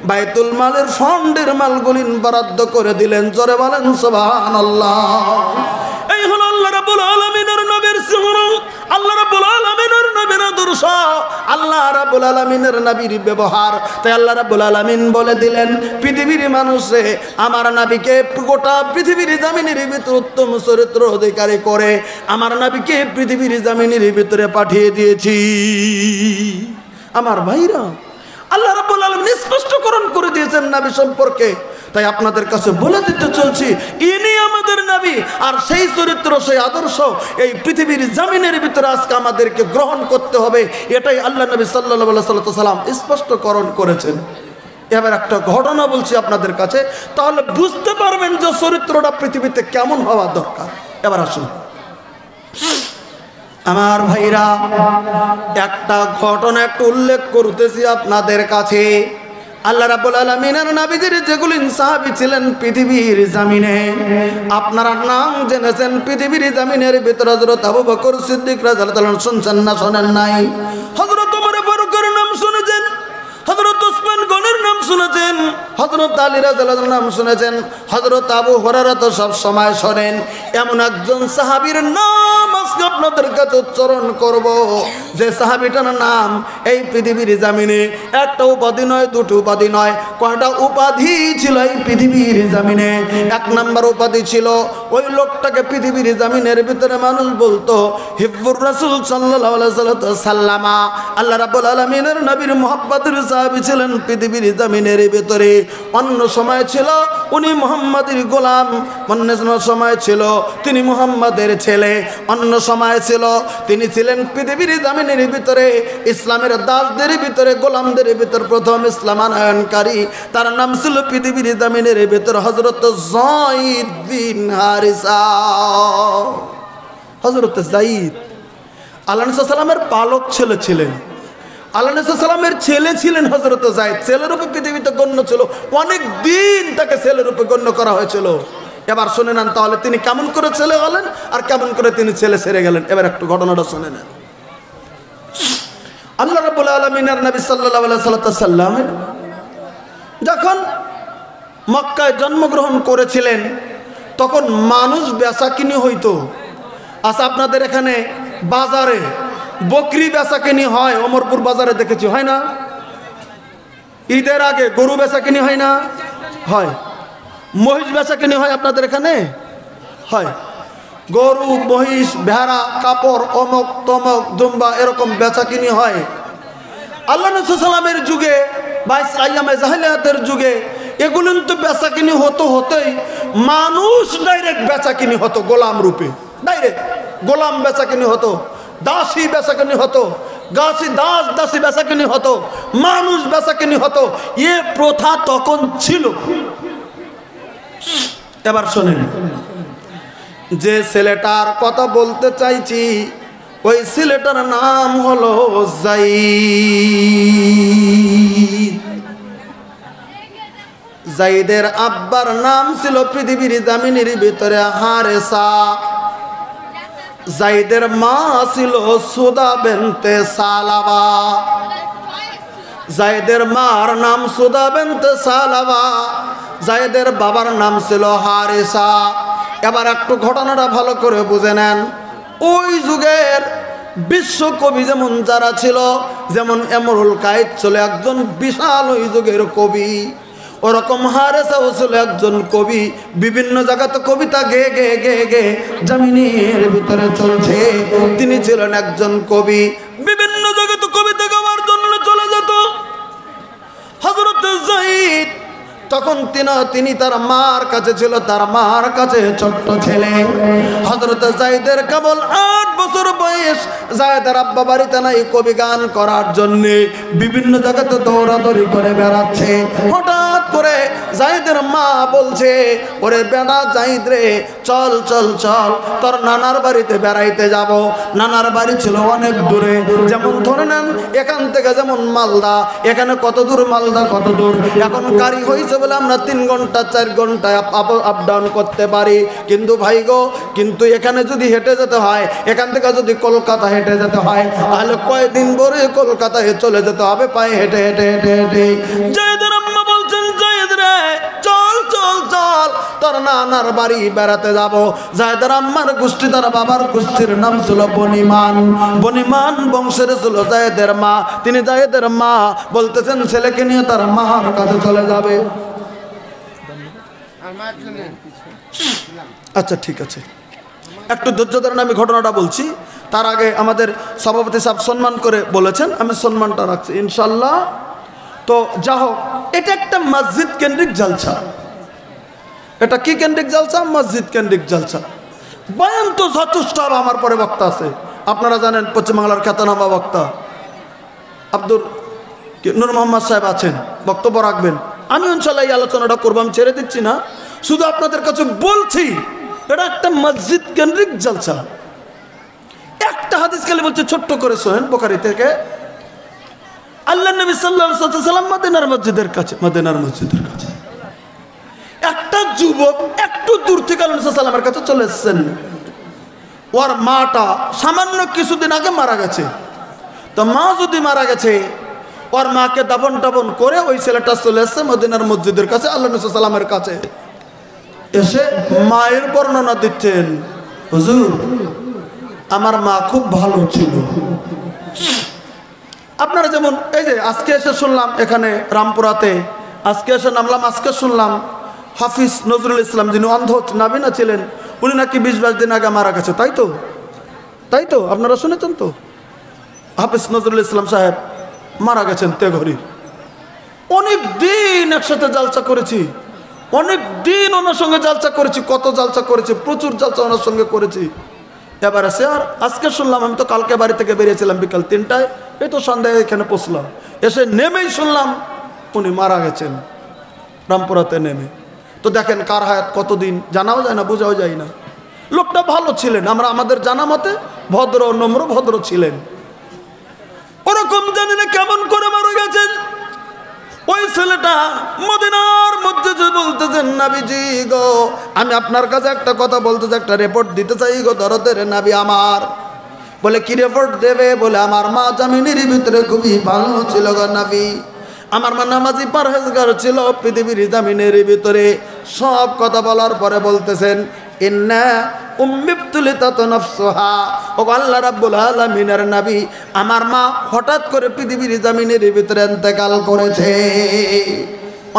A: বাইতুল মালের ফান্ডের মালগুলি বরাদ্দ করে দিলেন জোরে বলেন সুবহানাল্লাহ এই হলো আল্লাহ রাব্বুল আলামিনের নবীর চেহারা আল্লাহ রাব্বুল আলামিনের নবীর আদর্শ আল্লাহ রাব্বুল আলামিনের নবীর ব্যবহার তাই আল্লাহ রাব্বুল আলামিন বলে দিলেন পৃথিবীর মানুষে আমার নবীকে গোটা পৃথিবীর জমিনের ভিতরে উত্তম চরিত্র অধিকারী করে আমার নবীকে পৃথিবীর জমিনের ভিতরে পাঠিয়ে দিয়েছি আমার ভাইরা আল্লাহ রাব্বুল আলামিন স্পষ্টকরণ করে দিয়েছেন নবী সম্পর্কে তাই আপনাদের কাছে বলে দিতে চলছি ইনি আমাদের নবী আর সেই চরিত্র সেই আদর্শ এই পৃথিবীর জমিনের ভিতরে আজকে আমাদেরকে গ্রহণ করতে হবে এটাই আল্লাহ নবী সাল্লাল্লাহু আলাইহি সাল্লাম স্পষ্টকরণ করেছেন এবার একটা ঘটনা বলছি আপনাদের কাছে তাহলে বুঝতে পারবেন যে চরিত্রটা পৃথিবীতে কেমন হওয়া দরকার এবার আসুন আমার ভাইরা একটা ঘটনা একটু উল্লেখ করতেছি আপনাদের কাছে আল্লাহ রাব্বুল আলামিনের নবীদের যেগুলো সাহাবী ছিলেন পৃথিবীর জমিনে আপনারা নাম জেনেছেন পৃথিবীর জমিনের ভিতরে হযরত আবু বকর সিদ্দিক রাদিয়াল্লাহু আনহু শুনছেন না শোনেন নাই হযরত ওমর ফারুকের নাম শুনেছেন হযরত ওসমান গনির নাম শুনেছেন হযরত আলী রাদিয়াল্লাহু আনহুর নাম শুনেছেন হযরত আবু হুরায়রা তো সব সময় শোনেন এমন একজন সাহাবীর নাম আজকে আপনাদের কাছে উচ্চারণ করব যে সাহাবীটার নাম এই পৃথিবীর জমিনে একটা উপাধি নয় দুটো উপাধি নয় কয়টা উপাধি ছিল এই পৃথিবীর জমিনে এক নাম্বার উপাধি ছিল ওই লোকটাকে পৃথিবীর জমিনের ভিতরে মানুষ বলতো হিব্বুর রাসূল সাল্লাল্লাহু আলাইহি সাল্লাম আল্লাহ রাব্বুল আলামিনের নবীর মুহাব্বতের সাহাবী ছিলেন পৃথিবীর জমিনের ভিতরে অন্য সময় ছিল উনি মুহাম্মাদের গোলাম অন্য সময় ছিল তিনি মুহাম্মাদের ছেলে অন্য সময় ছিল তিনি ছিলেন পৃথিবীর জমিনের ভিতরে ইসলামের দাসদের ভিতরে গোলামদের ভিতর প্রথম ইসলামায়নকারী তার নাম ছিল পৃথিবীর জমিনের ভিতর হযরত যায়েদ বিন হারিসা হযরত যায়েদ আল্লাহ নবী সাল্লাল্লাহু আলাইহি ওয়াসাল্লামের পালক ছেলে ছিলেন আল্লাহ নবী সাল্লামের ছেলে ছিলেন হযরত যায়েদ ছেলের রূপে পৃথিবীতে গণ্য ছিল অনেক দিন তাকে ছেলের রূপে গণ্য করা হয়েছিল এবার শুনে নেন তাহলে তিনি কেমন করে ছেলে হলেন আর কেমন করে তিনি ছেলে ছেড়ে গেলেন। এবার একটু ঘটনাটা শুনে নেন। আল্লাহ রাব্বুল আলামিনের নবী সাল্লাল্লাহু আলাইহি সাল্লাম যখন মক্কায় জন্মগ্রহণ করেছিলেন তখন মানুষ বেচাকিনি হইতো। আচ্ছা, আপনাদের এখানে বাজারে বকরি বেচাকিনি হয়, অমরপুর বাজারে দেখেছি, হয় না? ঈদের আগে গরু বেচাকিনি হয় না? হয়। মহিষ বেচাকিনি হয় আপনাদের এখানে? হয়। গরু, মহিষ, ভেড়া, কাপড়, অমক তমক, দুম্বা এরকম বেচাকিনি হয়। আল্লাহ নবী সাল্লাল্লাহু আলাইহি ওয়াসাল্লামের যুগে বা আইয়ামে জাহেলিয়াতের যুগে এগুলো তো বেচাকিনি হতেই মানুষ ডাইরেক্ট বেচাকিনি হতো, গোলাম রূপে ডাইরেক্ট গোলাম বেচাকিনি হতো, দাসী বেচাকিনি হতো, দাসী বেচাকিনি হতো, মানুষ বেচাকিনি হতো। এ প্রথা তখন ছিল। এবার শোনেন, যে ছেলেটার কথা বলতে চাইছি ওই ছেলেটার নাম হলো যায়েদ। যায়েদের আব্বার নাম ছিল পৃথিবীর জামিনের ভিতরে হারেসা। যায়েদের মা ছিল সুদা বিনতে সালাবা। যায়েদের মার নাম সুদা বিনতে সালাবা, যায়েদের বাবার নাম ছিল হারেসা। এবার একটু ঘটনাটা ভালো করে বুঝে নেন। ওই যুগের বিশ্বকবি যেমন যারা ছিল, যেমন ইমরুল কায়েস ছিল একজন বিশাল ওই যুগের কবি, ওরকম হারেসাও ছিল একজন কবি। বিভিন্ন জায়গাতে কবিতা গে গে গে গে জমিনের ভিতরে চলছে। তিনি ছিলেন একজন কবি, বিভিন্ন জায়গাতে কবিতা গাওয়ার জন্য চলে যেত। হযরত যায়েদ তখন তিনি তার মার কাছে ছিল, তার মার কাছে ছোট্ট ছেলে। হযরত যায়েদের কেবল 8 বছর বয়স। যায়েদের আব্বা বাড়িতে নাই, কবি গান করার জন্য বিভিন্ন জায়গাতে দৌড়াদৌড়ি করে বেড়াচ্ছে। হঠাৎ করে যায়েদের মা বলছে, ওরে বেটা যায়েদ রে, চল চল চল, তোর নানার বাড়িতে বেড়াইতে যাব। নানার বাড়ি ছিল অনেক দূরে, যেমন ধরে নেন এখান থেকে যেমন মালদা, এখানে কত দূর মালদা কত দূর। এখন গাড়ি হয়েছে বলে আমরা 3 ঘন্টা 4 ঘন্টায় আপ ডাউন করতে পারি, কিন্তু ভাই গো, কিন্তু এখানে যদি হেঁটে যেতে হয়, এখান থেকে যদি কলকাতা হেঁটে যেতে হয়, তাহলে কয়দিন পরে কলকাতায় চলে যেতে হবে পায়ে হেঁটে হেঁটে হেঁটে হেঁটে। যায়েদের আম্মা বলছেন, যায়েদ রে চল চল চল, তোর নানার বাড়ি বেড়াতে যাব। যায়েদের আম্মার গোষ্ঠী, তার বাবার গোষ্ঠীর নাম ছিল বনিমান। বনিমান বংশের ছিল যায়েদের মা। তিনি যায়েদের মা বলতেছেন ছেলেকে নিয়ে তার মার কাছে চলে যাবে। আচ্ছা ঠিক আছে, একটু ধৈর্য ধরেন, আমি ঘটনাটা বলছি। তার আগে আমাদের সভাপতি সাহেব সম্মান করে বলেছেন, আমি সম্মানটা রাখছি ইনশাল্লাহ। তো যা হোক, এটা একটা মসজিদ কেন্দ্রিক জলসা। এটা কি কেন্দ্রিক জলসা? মসজিদ কেন্দ্রিক জলসা। বয়ান তো যথেষ্ট, আমার পরে বক্তা আছে। আপনারা জানেন পশ্চিমবাংলার খ্যাতনামা বক্তা আব্দুল নূর মোহাম্মদ সাহেব আছেন, বক্তব্য রাখবেন। আমি ইনশাল্লাহ এই আলোচনাটা করবো, আমি ছেড়ে দিচ্ছি না, শুধু আপনাদের কাছে বলছি এটা একটা মসজিদ কেন্দ্রিক জলসা। একটা হাদিস খালি বলছে ছোট্ট করে, সোহেন বুখারী থেকে। আল্লাহ নবী সাল্লাল্লাহু আলাইহি ওয়াসাল্লাম মদিনার মসজিদের কাছে একটা যুবক একটু দূর থেকে আল্লাহ সাল্লাল্লাহু আলাইহি ওয়াসাল্লামের কাছে চলে এসেছেন। ওর মাটা সামান্য কিছুদিন আগে মারা গেছে। তো মা যদি মারা গেছে, ওর মাকে দাফন টাফন করে ওই ছেলেটা চলে এসছে মদিনার মসজিদের কাছে, আল্লাহ নবী সাল্লাল্লাহু আলাইহি ওয়াসাল্লামের কাছে এসে মায়ের বর্ণনা দিচ্ছেন, হুজুর আমার মা খুব ভালো ছিল। আপনারা যেমন এই যে আজকে এসে শুনলাম এখানে রামপুরাতে, আজকে এসে নামলাম, আজকে শুনলাম হাফিজ নজরুল ইসলাম যিনি অন্ধ নাবিনা ছিলেন, উনি নাকি 20-22 দিন আগে মারা গেছে। তাই তো আপনারা শুনেছেন তো? হাফিজ নজরুল ইসলাম সাহেব মারা গেছেন তেঘরি। অনেক দিন একসাথে জালসা করেছি, অনেক দিন ওনার সঙ্গে জালসা করেছি, কত জালসা করেছি, প্রচুর জালসা ওনার সঙ্গে করেছি। এবার এসে আর আজকে শুনলাম, আমি তো কালকে বাড়ি থেকে বেরিয়েছিলাম বিকাল 3টায়, এই তো সন্ধ্যায় এখানে পৌঁছলাম। এসে নেমেই শুনলাম উনি মারা গেছেন রামপুরাতে নেমে। তো দেখেন কার হায়াত কতদিন জানাও যায় না, বোঝাও যায় না। লোকটা ভালো ছিলেন, আমরা আমাদের জানা মতে ভদ্র নম্র ভদ্র ছিলেন। ওরকম জানি না কেমন করে মারা গেছেন। ওই ছেলেটা মদিনার মধ্যে যে বলতেছেন, নবীজি গো, আমি আপনার কাছে একটা কথা বলতে চাই, একটা রিপোর্ট দিতে চাই গো দরদের নবী আমার। বলে কি রিপোর্ট দেবে? বলে আমার মা জামিনের ভিতরে খুবই ভালো ছিল গো নবী, আমার মা নামাজি পরহেজগার ছিল পৃথিবীর জামিনের ভিতরে। সব কথা বলার পরে বলতেছেন, ইন্না উম্মিবতুলিতাত নাফসুহা, ও আল্লাহ রাব্বুল আলামিনের নবী, আমার মা হঠাৎ করে পৃথিবীর জামিনের ভিতরে ইন্তেকাল করেছে।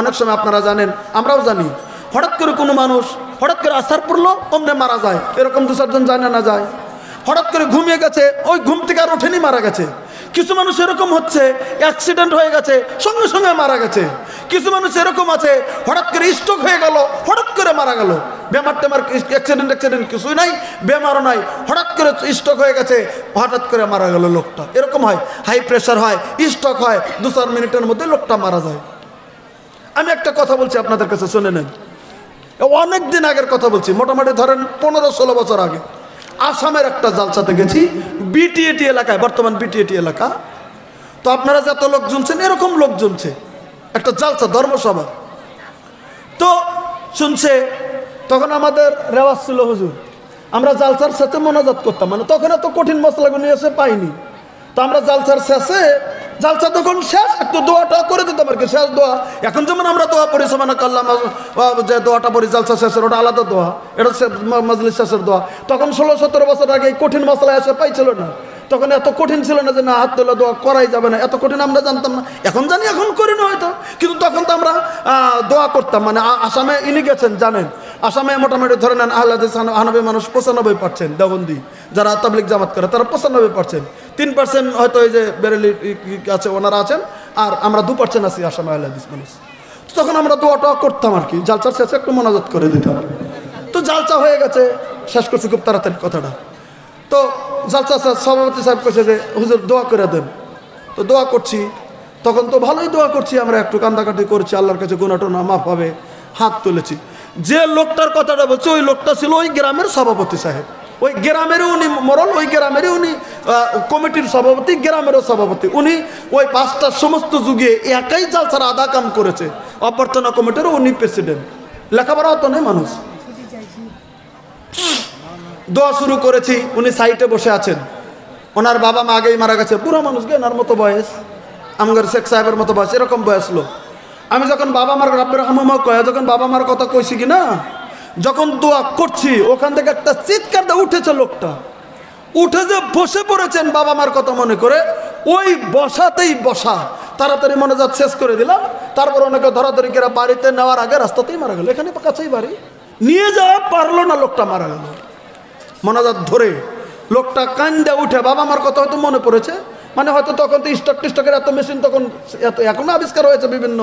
A: অনেক সময় আপনারা জানেন, আমরাও জানি, হঠাৎ করে কোনো মানুষ হঠাৎ করে আছার পড়লো, অমনে মারা যায়, এরকম দু চারজন জানে না যায়। হঠাৎ করে ঘুমিয়ে গেছে, ওই ঘুম থেকে আর ওঠেনি, মারা গেছে। কিছু মানুষ এরকম হচ্ছে অ্যাক্সিডেন্ট হয়ে গেছে, সঙ্গে সঙ্গে মারা গেছে। কিছু মানুষ এরকম আছে হঠাৎ করে স্ট্রোক হয়ে গেল, হঠাৎ করে মারা গেল। বেমার টেমার অ্যাক্সিডেন্ট কিছুই নাই, বেমারও নাই, হঠাৎ করে স্ট্রোক হয়ে গেছে, হঠাৎ করে মারা গেল লোকটা। এরকম হয়, হাই প্রেশার হয়, স্ট্রোক হয়, 2-4 মিনিটের মধ্যে লোকটা মারা যায়। আমি একটা কথা বলছি আপনাদের কাছে, শুনে নেন। অনেক দিন আগের কথা বলছি, মোটামুটি ধরেন 15-16 বছর আগে আসামের একটা জালসাতে গেছি, বিটিএটি এলাকায়, বর্তমান বিটিএটি এলাকা। তো আপনারা যত লোক জমছেন, এরকম লোক জমছে, একটা জালসা ধর্মসভা। তো শুনছে, তখন আমাদের রেওয়াজ ছিল হুজুর, আমরা জালসার সাথে মোনাজাত করতাম, মানে তখন এত কঠিন মশলাগুলো এসে পাইনি। তো আমরা জালসার শেষে, জালসা তখন শেষ, একটু দোয়াটা করে দিতাম আর কি, শেষ দোয়া। এখন যেমন আমরা দোয়া পড়ি সমানা কাল্লাম, যে দোয়াটা পড়ি জালসা শেষের, ওটা আলাদা দোয়া, এটা মজলিস শেষের দোয়া। তখন 16-17 বছর আগে কঠিন মশলা এসে পাইছিল না, তখন এত কঠিন ছিল না যে না হাত তোলা দোয়া করাই যাবে না, এত কঠিন আমরা জানতাম না। এখন জানি, এখন করি না হয়তো, কিন্তু তখন তো আমরা দোয়া করতাম। মানে আসামে ইনি গেছেন জানেন, আসামে মোটামুটি ধরে নেন আহলে হাদিস হানাফি মানুষ 95%, দেওবন্দি যারা তাবলিগ জামাত করে তারা 95%, 3% হয়তো এই যে বেরেলি আছে ওনারা আছেন, আর আমরা 2% আছি আসামে আহলে হাদিস মানুষ। তখন আমরা দোয়াটা করতাম আর কি, জালসার শেষে একটু মোনাজাত করে দিতাম। তো জালসা হয়ে গেছে, শেষ করছি খুব তাড়াতাড়ি কথাটা। তো জালসা সভাপতি সাহেব কইছে যে হুজুর দোয়া করে দেন। তো দোয়া করছি, তখন তো ভালোই দোয়া করছি, আমরা একটু কান্দাকাটি করছি, আল্লাহর কাছে গুনাহটা মাফ হবে, হাত তুলেছি। যে লোকটার কথাটা বলছে, ওই লোকটা ছিল ওই গ্রামের সভাপতি সাহেব, ওই গ্রামেরও উনি মরল, ওই গ্রামেরই উনি কমিটির সভাপতি, গ্রামেরও সভাপতি। উনি ওই 5টার সমস্ত যুগে একাই জালসার আধা কাম করেছে, অভ্যর্থনা কমিটিরও উনি প্রেসিডেন্ট, লেখাপড়া হতো না মানুষ। দোয়া শুরু করেছি, উনি সাইটে বসে আছেন, ওনার বাবা মা আগেই মারা গেছে, বুড়ো মানুষ, গেনার মতো বয়স, আমগার শেখ সাহেবের মতো বয়স, এরকম বয়স লোক। আমি যখন বাবা মার রাব্বের রহমা কয়ে, যখন বাবা মার কথা কইছি কি না, যখন দোয়া করছি, ওখান থেকে একটা চিৎকার দিয়ে উঠেছে লোকটা, উঠে যে বসে পড়েছেন বাবা মার কথা মনে করে, ওই বসাতেই বসা, তাড়াতাড়ি মনোজাত শেষ করে দিলাম। তারপর অনেকে ধরাধরি করে বাড়িতে নেওয়ার আগে রাস্তাতেই মারা গেল, এখানে কাছেই বাড়ি, নিয়ে যাওয়া পারলো না, লোকটা মারা গেল। মনোজাত ধরে লোকটা কান্দে উঠে বাবা মার কথা হয়তো মনে পড়েছে, মানে হয়তো তখন তো স্টকের এত মেশিন, তখন এত এখনো আবিষ্কার হয়েছে বিভিন্ন,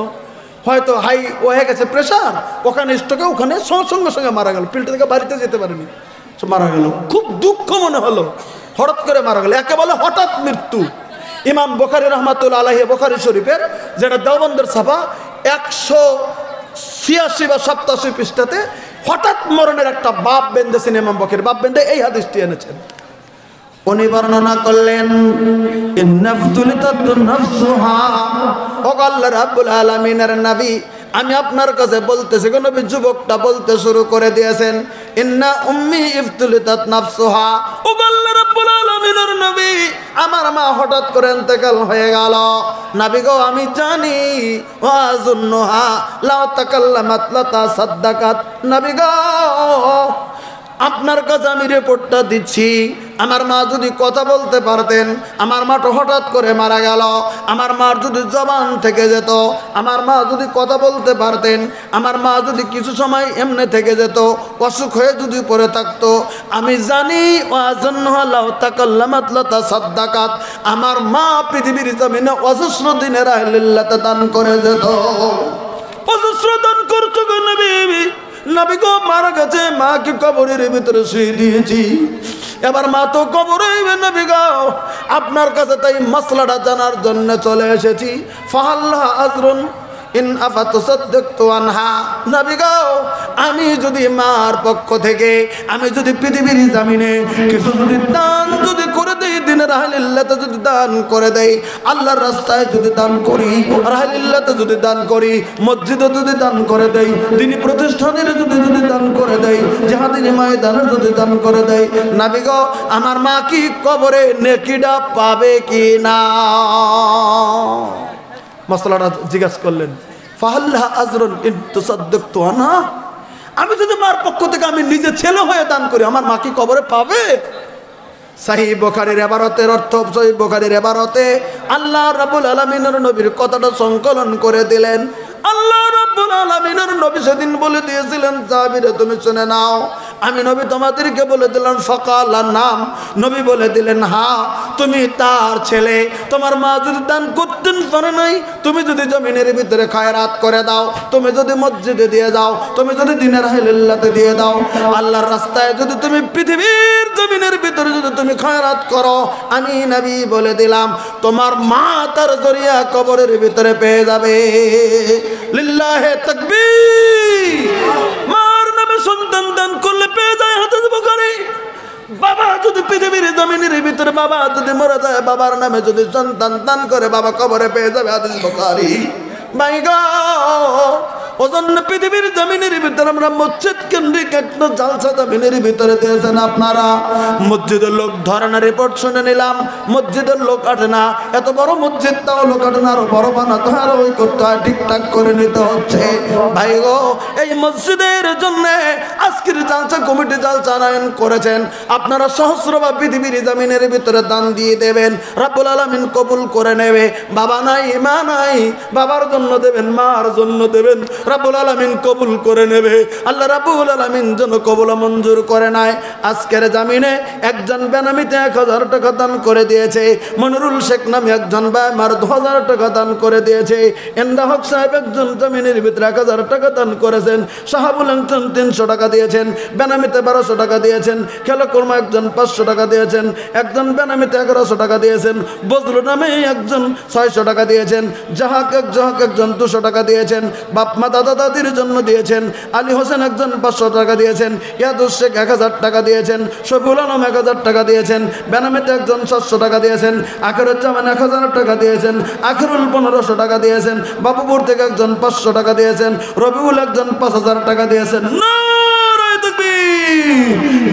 A: হয়তো হাই হয়ে গেছে প্রেশার, ওখানে স্টকে, ওখানে সঙ্গে সঙ্গে মারা গেল, ফিল্ড থেকে বাড়িতে যেতে পারেনি, মারা গেল। খুব দুঃখ মনে হলো, হঠাৎ করে মারা গেল, একেবারে হঠাৎ মৃত্যু। ইমাম বুখারী রহমাতুল্লাহ আলাইহি, বুখারী শরীফের যেটা দেওবন্দের ছাপা 186 বা 87 পৃষ্ঠাতে হঠাৎ মরণের একটা বাপ বেঁধেছেন ইমাম বুখারী, বাপ বেঁধে এই হাদিসটি এনেছেন। উনি বর্ণনা করলেন, ও আল্লাহ রাব্বুল আলামিনের নবী, আমি আপনার কাছে বলতেছি, কোন নবী যুবকটা বলতে শুরু করে দিয়েছেন, ইন্না উম্মি ইফতুলিতাত নাফসুহা, ও আল্লাহ রাব্বুল আলামিনের নবী, আমার মা হঠাৎ করে ইন্তেকাল হয়ে গেল। নবী গো, আমি জানি, ওয়া যুন্নুহা লাউ তাকাল্লামাত লা তাসাদ্দাকাত। নবী গো, আপনার কাছে আমি রিপোর্টটা দিচ্ছি, আমার মা যদি কথা বলতে পারতেন, আমার মা তো হঠাৎ করে মারা গেল, আমার মার যদি জবান থেকে যেত, আমার মা যদি কথা বলতে পারতেন, আমার মা যদি কিছু সময় এমনি থেকে যেত, অসুখ হয়ে যদি পড়ে থাকতো, আমি জানি সাদ্দাকাত, আমার মা পৃথিবীর জমিনে অজস্র দিনের আহলিল্লাহ দান করে যেত, অজস্র দান করতো গো নবী। নবী গো, মারা গেছে, মাকে কবরের ভিতরে শুয়ে দিয়েছি, এবার মা তো কবরে হইবে। নবী গো, আপনার কাছে তাই মাসলাটা জানার জন্য চলে এসেছি। ফাহাল্লাহ আজরুন, ইন আফাতুসাদ্দাকতু আনহা, নবী গো আমি যদি মার পক্ষ থেকে আমি যদি পৃথিবীর জমিনে কিছু যদি দান যদি করে দেই, দিনের রাহলিল্লাহতে যদি দান করে দেই, আল্লাহর রাস্তায় যদি দান করি, রাহলিল্লাহতে যদি দান করি, মসজিদে যদি দান করে দেই, দিনী প্রতিষ্ঠানের যদি দান করে দেই, জিহাদের ময়দানে যদি দান করে দেই, নবী গো আমার মা কি কবরে নেকিটা পাবে কি না? মাসলাটা জিজ্ঞাসা করলেন। ফাহাল্লাহা আজরুন ইন তুসাদ্দাকতু আনহা, আমি যদি মার পক্ষ থেকে আমি নিজে ছেলে হয়ে দান করি, আমার মা কি কবরে পাবে? সহিহ বুখারীর ইবারতের অর্থ, সহিহ বুখারীর ইবারতে আল্লাহ রাব্বুল আলামিনের নবীর কথাটা সংকলন করে দিলেন। আল্লাহ রাব্বুল আলামিনের নবী সেদিন বলে দিয়েছিলেন, জাবিরে তুমি শুনে নাও, আমি নবী তোমাদেরকে বলে দিলাম ফাকালা নাম, নবী বলে দিলেন হ্যাঁ তুমি তার ছেলে, তোমার মা যদি দান করতেন পারে নাই, তুমি যদি জমিনের ভিতরে খায়রাত করে দাও, তুমি যদি মসজিদে দিয়ে দাও, তুমি যদি দিনের রাহলিল্লাহতে দিয়ে দাও, আল্লাহর রাস্তায় যদি তুমি পৃথিবীর জমিনের ভিতরে যদি তুমি খায়রাত করো, আমি নবী বলে দিলাম তোমার মা তার জরিয়া কবরের ভিতরে পেয়ে যাবে। লিল্লাহে তাকবীর। মার নামে সন্তান দান করলে পেয়ে যায় হাদিস বুখারী। বাবা যদি পৃথিবীর জমিনের ভিতরে বাবা যদি মরে যায়, বাবার নামে যদি সন্তান দান করে, বাবা কবরে পেয়ে যাবে হাদিস বুখারী। ভাই গো ওজন্য পৃথিবীর জমিনের ভিতরে আমরা মসজিদ কেন্দ্রিক একটা জালসা জমিনের ভিতরে দিয়েছেন আপনারা। মসজিদের লোক ধরে না, রিপোর্ট শুনে নিলাম মসজিদের লোক আটে না, এত বড় মসজিদ তাও লোক আটে না, আরো বড় বানাতে হয়, আরো ওই করতে হয়, ঠিকঠাক করে নিতে হচ্ছে। ভাই গো এই মসজিদের জন্য আজকের জালসা কমিটি জালসা আয়োজন করেছেন, আপনারা সহস্রবার পৃথিবীর জমিনের ভিতরে দান দিয়ে দেবেন, রাব্বুল আলামিন কবুল করে নেবে। বাবা নাই মা নাই, বাবার জন্য দেবেন, মার জন্য দেবেন, রাব্বুল আলামিন কবুল করে নেবে। আল্লাহ রাব্বুল আলামিন যেন কবুল মঞ্জুর করে নেয়। আজকের জামিনে একজন বেনামিতে 1000 টাকা দান করে দিয়েছে, মনিরুল শেখ নামে একজন আমার 2000 টাকা দান করে দিয়েছে, এন্ডা হক সাহেব একজন জামিনের ভিতরে 1000 টাকা দান করেছেন, শাহাবুল একজন 300 টাকা দিয়েছেন, বেনামিতে 1200 টাকা দিয়েছেন, খেলকর্মা একজন 500 টাকা দিয়েছেন, একজন বেনামিতে 1100 টাকা দিয়েছেন, বজলু নামে একজন 600 টাকা দিয়েছেন, জাহাক একজন 200 টাকা দিয়েছেন, বাপ মা দাদা দাদির জন্য দিয়েছেন, আলী হোসেন একজন 500 টাকা দিয়েছেন, ইয়াদুস শেখ 1000 টাকা দিয়েছেন, শফিউল আলম 1000 টাকা দিয়েছেন, বেনামিতে একজন 700 টাকা দিয়েছেন, আখেরুজ্জামান 1000 টাকা দিয়েছেন, আখেরুল 1500 টাকা দিয়েছেন, বাবুপুর থেকে একজন 500 টাকা দিয়েছেন, রবিউল একজন 5000 টাকা দিয়েছেন,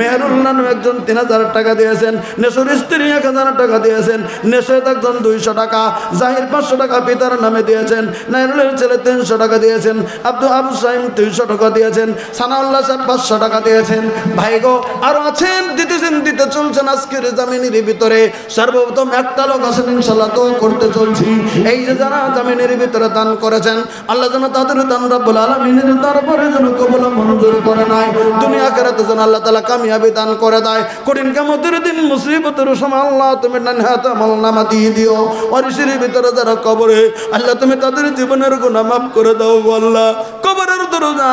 A: মেহরুল নানু একজন 3000 টাকা দিয়েছেন, নেশর স্ত্রী 1000 টাকা দিয়েছেন, নেশদ একজন 200 টাকা, জাহির 500 টাকা পিতার নামে দিয়েছেন, নাইরুলের ছেলে 300 টাকা দিয়েছেন, আবু সাইম 300 টাকা দিয়েছেন, সানাউল্লাহ সাহেব 500 টাকা দিয়েছেন। ভাই গো আরো আছেন, দিতেছেন, দিতে চলছেন। আজকের জামিনের ভিতরে সর্বপ্রথম একটা লোক আছেন, ইনশাআল্লাহ তো করতে চলছি। এই যে যারা জামিনের ভিতরে দান করেছেন, আল্লাহ যেন তাদের দান রাব্বুল আলামিনের দরবারে যেন কবুল মঞ্জুর করে নেয়, দুনিয়া আখিরাতে যেন আল্লাহ তাআলা কামিয়াবি দান করে দেয়। কঠিন কিয়ামতের দিন মুসিবতের সময় আল্লাহ তুমি নানহাতে আমলনামা দিয়ে দিও। ওয়ারিসের ভিতরে যারা কবরে, আল্লাহ তুমি তাদের জীবনের গুনাহ মাফ করে দাও। আল্লাহ কবরের দরজা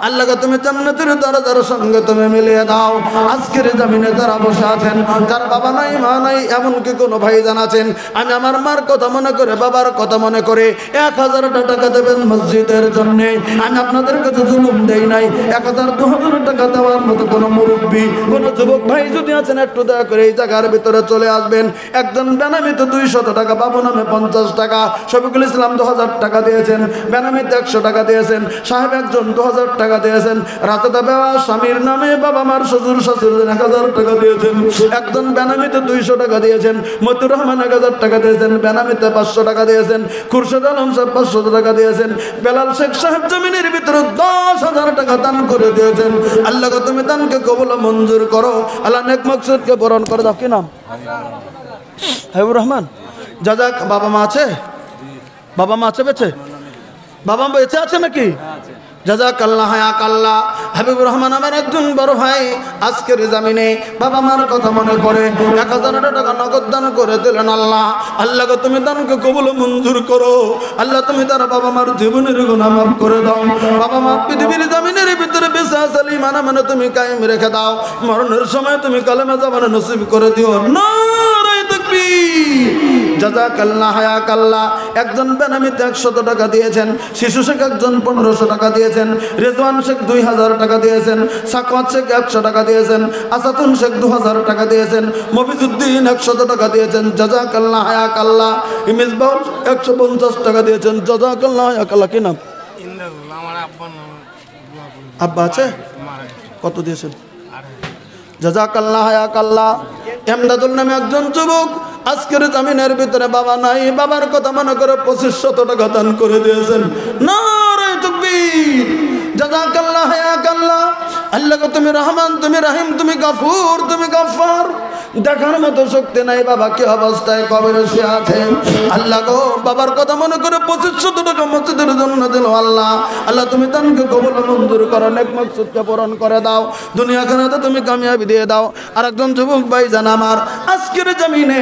A: আল্লাহ তুমি জান্নাতের দরজার সঙ্গে তুমি মিলিয়ে দাও। আজকের জমিনে যারা বসে আছেন, যার বাবা নাই মা নাই, এমনকি কোনো ভাইজান আছেন, আমি আমার মার কথা মনে করে, বাবার কথা মনে করে 1000 টাকা দেবেন মসজিদের জন্য। আমি আপনাদের কাছে জুলুম দেই নাই। 1000 2000 টাকা দেওয়ার মতো কোনো মুরব্বী, কোনো যুবক ভাই যদি আছেন, একটু দয়া করে এই জায়গার ভিতরে চলে আসবেন। একজন বেনামিতে 200 টাকা, বাবু নামে 50 টাকা, শফিকুল ইসলাম 2000 টাকা দিয়েছেন, বেনামিতে 100 টাকা দিয়েছেন, সাহেব একজন 2000 টাকা দিয়েছেন, রাজাদা বেওয়া স্বামীর নামে বাবা মার শ্বশুর শাশুড়ি 1000 টাকা দিয়েছেন, একজন বেনামিতে 200 টাকা দিয়েছেন, মতুর রহমান 1000 টাকা দিয়েছেন, বেনামিতে 500 টাকা দিয়েছেন, খুরশেদ আলম সাহেব 500 টাকা দিয়েছেন, বেলাল শেখ সাহেব জমিনের ভিতরে 10,000 টাকা দান করে দিয়েছেন। আল্লাহ তুমি দানকে কবুল মঞ্জুর করো। আল্লাহ নেক মকসুদকে পূরণ করে দাও। কি নাম? হাবিবুর রহমান। যাক, বাবা মা আছে? বাবা মা আছে বেঁচে? বাবা মা বেঁচে আছে নাকি? জাযাকাল্লাহ হায়াকাল্লাহ। হাবিবুর রহমান আমার একজন বড় ভাই আজকের জামিনে বাবা মার কথা মনে করে 1000 টাকা নগদ দান করে দিলেন। আল্লাহ তুমি দানকে কবুল মঞ্জুর করো। আল্লাহ তুমি তার বাবা মার জীবনের গুনাহ মাফ করে দাও। বাবা মা পৃথিবীর জামিনের ভিতরে বেঁচে আছে, মানে তুমি কায়েম রেখে দাও। মরণের সময় তুমি কালেমা জামানে নসিব করে দিও। নারে তাকবীর। জাযাকাল্লাহ হায়াকাল্লাহ। একজন বেনামিতে 100 টাকা দিয়েছেন, শিশু শেখ একজন 1500 টাকা দিয়েছেন, রেজওয়ান শেখ 2000 টাকা দিয়েছেন, সাকওয়াত শেখ 100 টাকা দিয়েছেন, আসাতুন শেখ 2000 টাকা দিয়েছেন, মফিজউদ্দিন 100 টাকা দিয়েছেন, জাযাকাল্লাহ হায়াকাল্লাহ। মিসবাউল 150 টাকা দিয়েছেন, জাযাকাল্লাহ হায়াকাল্লাহ। কি নাম? আব্বা আছে? কত দিয়েছেন? জাযাকাল্লাহ হায়াকাল্লাহ। এমদাদুল নামে একজন যুবক আজকের জামিনের ভিতরে বাবা নাই, বাবার কথা মনে করে 2500 টাকা দান করে দিয়েছেন। নারে তাকবীর। জাযাকাল্লাহ হায়াকাল্লাহ। আল্লাহ গো তুমি রহমান, তুমি রহিম, তুমি গফুর, তুমি গফফার। দেখার মতো শক্তি নাই বাবা কি অবস্থায় কবরে শুয়ে আছে। আল্লাহ গো বাবার কথা মনে করে 2500 টাকা মসজিদের জন্য দিল। আল্লাহ আল্লাহ তুমি দানকে কবুল মঞ্জুর করো, নেক মাকসুদকে পূরণ করে দাও, দুনিয়া খানাতে তুমি কামিয়াবি দিয়ে দাও। আর একজন যুবক ভাই জান আমার আজকের জমিনে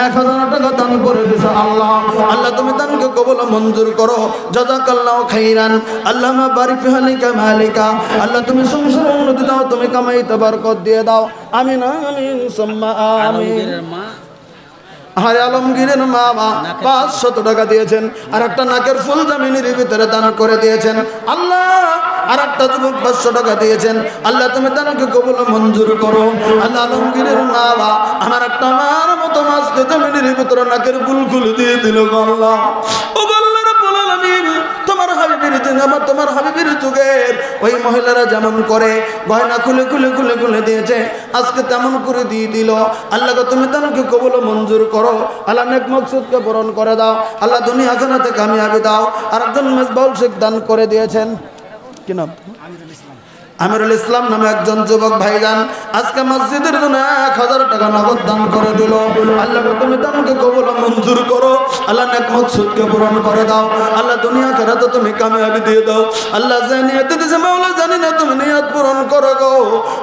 A: 1000 টাকা দান করে দিয়েছে। আল্লাহ আল্লাহ তুমি দানকে কবুল মঞ্জুর করো, জাযাকাল্লাহু খাইরান। আল্লাহুম্মা বারিক ফি হালিকা মালিকা। আল্লাহ তুমি সংসারে উন্নতি দাও, তুমি কামাইতে বরকত দিয়ে দাও। আমিন আমিন সুম্মা আমিন। আরে আলমগীরের মা 500 টাকা দিয়েছেন, আর একটা নাকের ফুল জামিনের ভিতরে দান করে দিয়েছেন। আল্লাহ আর একটা যুবক 500 টাকা দিয়েছেন। আল্লাহ তুমি দানকে কবুল মঞ্জুর করো। আল্লাহ আলমগীরের মা আমার একটা মার মতো মাছকে জামিনের ভিতরে নাকের ফুল খুলে দিয়ে দিল। আল্লাহ ও আল্লাহ রাব্বুল আলামিন তোমার হাবিবের দিন আমার তোমার হাবিবের যুগের ওই মহিলারা যেমন করে গয়না খুলে খুলে খুলে খুলে দিয়েছে, আজকে তেমন করে দিয়ে দিল। আল্লাহ তুমি দানকে কবুল মঞ্জুর করো। আল্লাহ নেক মাকসুদকে পূরণ করে দাও। আল্লাহ দুনিয়া আখিরাতে কামিয়াবি দাও। আর একজন মেজবাউল শেখ দান করে দিয়েছেন। কি নাম? আমিরুল ইসলাম নামে একজন যুবক ভাইজান আজকে মসজিদের জন্য 1000 টাকা নগদ দান করে দিল। আল্লাহ তুমি দানকে কবুল মঞ্জুর করো। আল্লাহ নেক মাকসুদকে পূরণ করে দাও। আল্লাহ দুনিয়া আখিরাতে তুমি কামিয়াবি দিয়ে দাও। আল্লাহ যে নিয়ত দিয়েছে মাওলা জানি না তুমি নিয়ত পূরণ করো গো।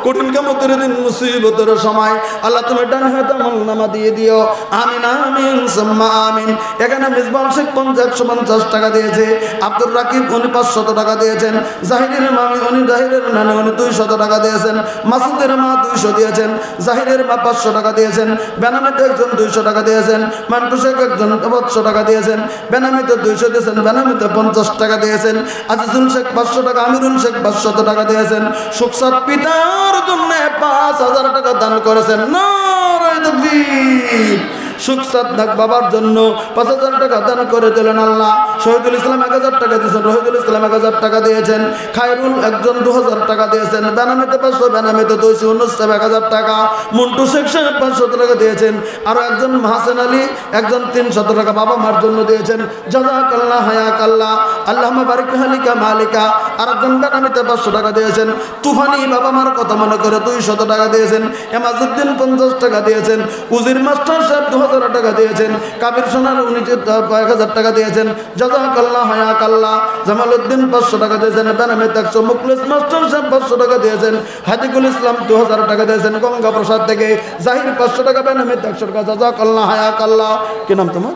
A: কঠিন কিয়ামতের দিন মুসিবতের সময় আল্লাহ তুমি ডান হাতে আমলনামা দিয়ে দিও। আমিন আমিন সুম্মা আমিন। এখানে মিসবাউল শেখ 150 টাকা দিয়েছে, আব্দুর রাকিব উনি 500 টাকা দিয়েছেন, জাহিরের মামি উনি জাহিরের উনি 200 টাকা দিয়েছেন, মাসুদের মা 200 দিয়েছেন, জাহিরের মা 500 টাকা দিয়েছেন, বেনামিতে একজন 200 টাকা দিয়েছেন, মান্টু শেখ একজন 500 টাকা দিয়েছেন, বেনামিতে 200 দিয়েছেন, বেনামিতে 50 টাকা দিয়েছেন, আজিজুল শেখ 500 টাকা, আমিরুল শেখ 500 টাকা দিয়েছেন, সুখসাদ পিতার জন্য 5000 টাকা দান করেছেন। নারে তাকবীর। সুখসাদ বাবার জন্য 5000 টাকা দান করে দিলেন। আল্লাহ শহীদুল ইসলাম 1000 টাকা দিয়েছেন, রহিদুল ইসলাম 1000 টাকা দিয়েছেন, খায়রুল একজন 2000 টাকা দিয়েছেন, বেনামিতে 500, বেনামিতে 200, 1000 টাকা, মন্টু শেখ 500 টাকা দিয়েছেন, আরো একজন হাসান আলী একজন 300 টাকা বাবা মার জন্য দিয়েছেন। জাযাকাল্লাহ হায়াকাল্লাহ। আল্লাহুম্মা বারিক হালিকা মালিকা। আর একজন বেনামিতে 500 টাকা দিয়েছেন, তুফানি বাবা মার কথা মনে করে 200 টাকা দিয়েছেন, এমাজউদ্দিন 50 টাকা দিয়েছেন, উজির মাস্টার সাহেব 2000 টাকা দিয়েছেন, কাবির সোনার উনি 1000 টাকা দিয়েছেন। জাযাকাল্লাহ হায়াকাল্লাহ। জামালউদ্দিন 500 টাকা দিয়েছেন, বেনামিতে 100, মুখলেস মাস্টার সাহেব 500 টাকা দিয়েছেন, হাদিকুল ইসলাম 2000 টাকা দিয়েছেন গঙ্গা প্রসাদ থেকে, জাহির 500 টাকা, বেনামিতে 100 টাকা। জাযাকাল্লাহ হায়াকাল্লাহ। কি নাম তোমার?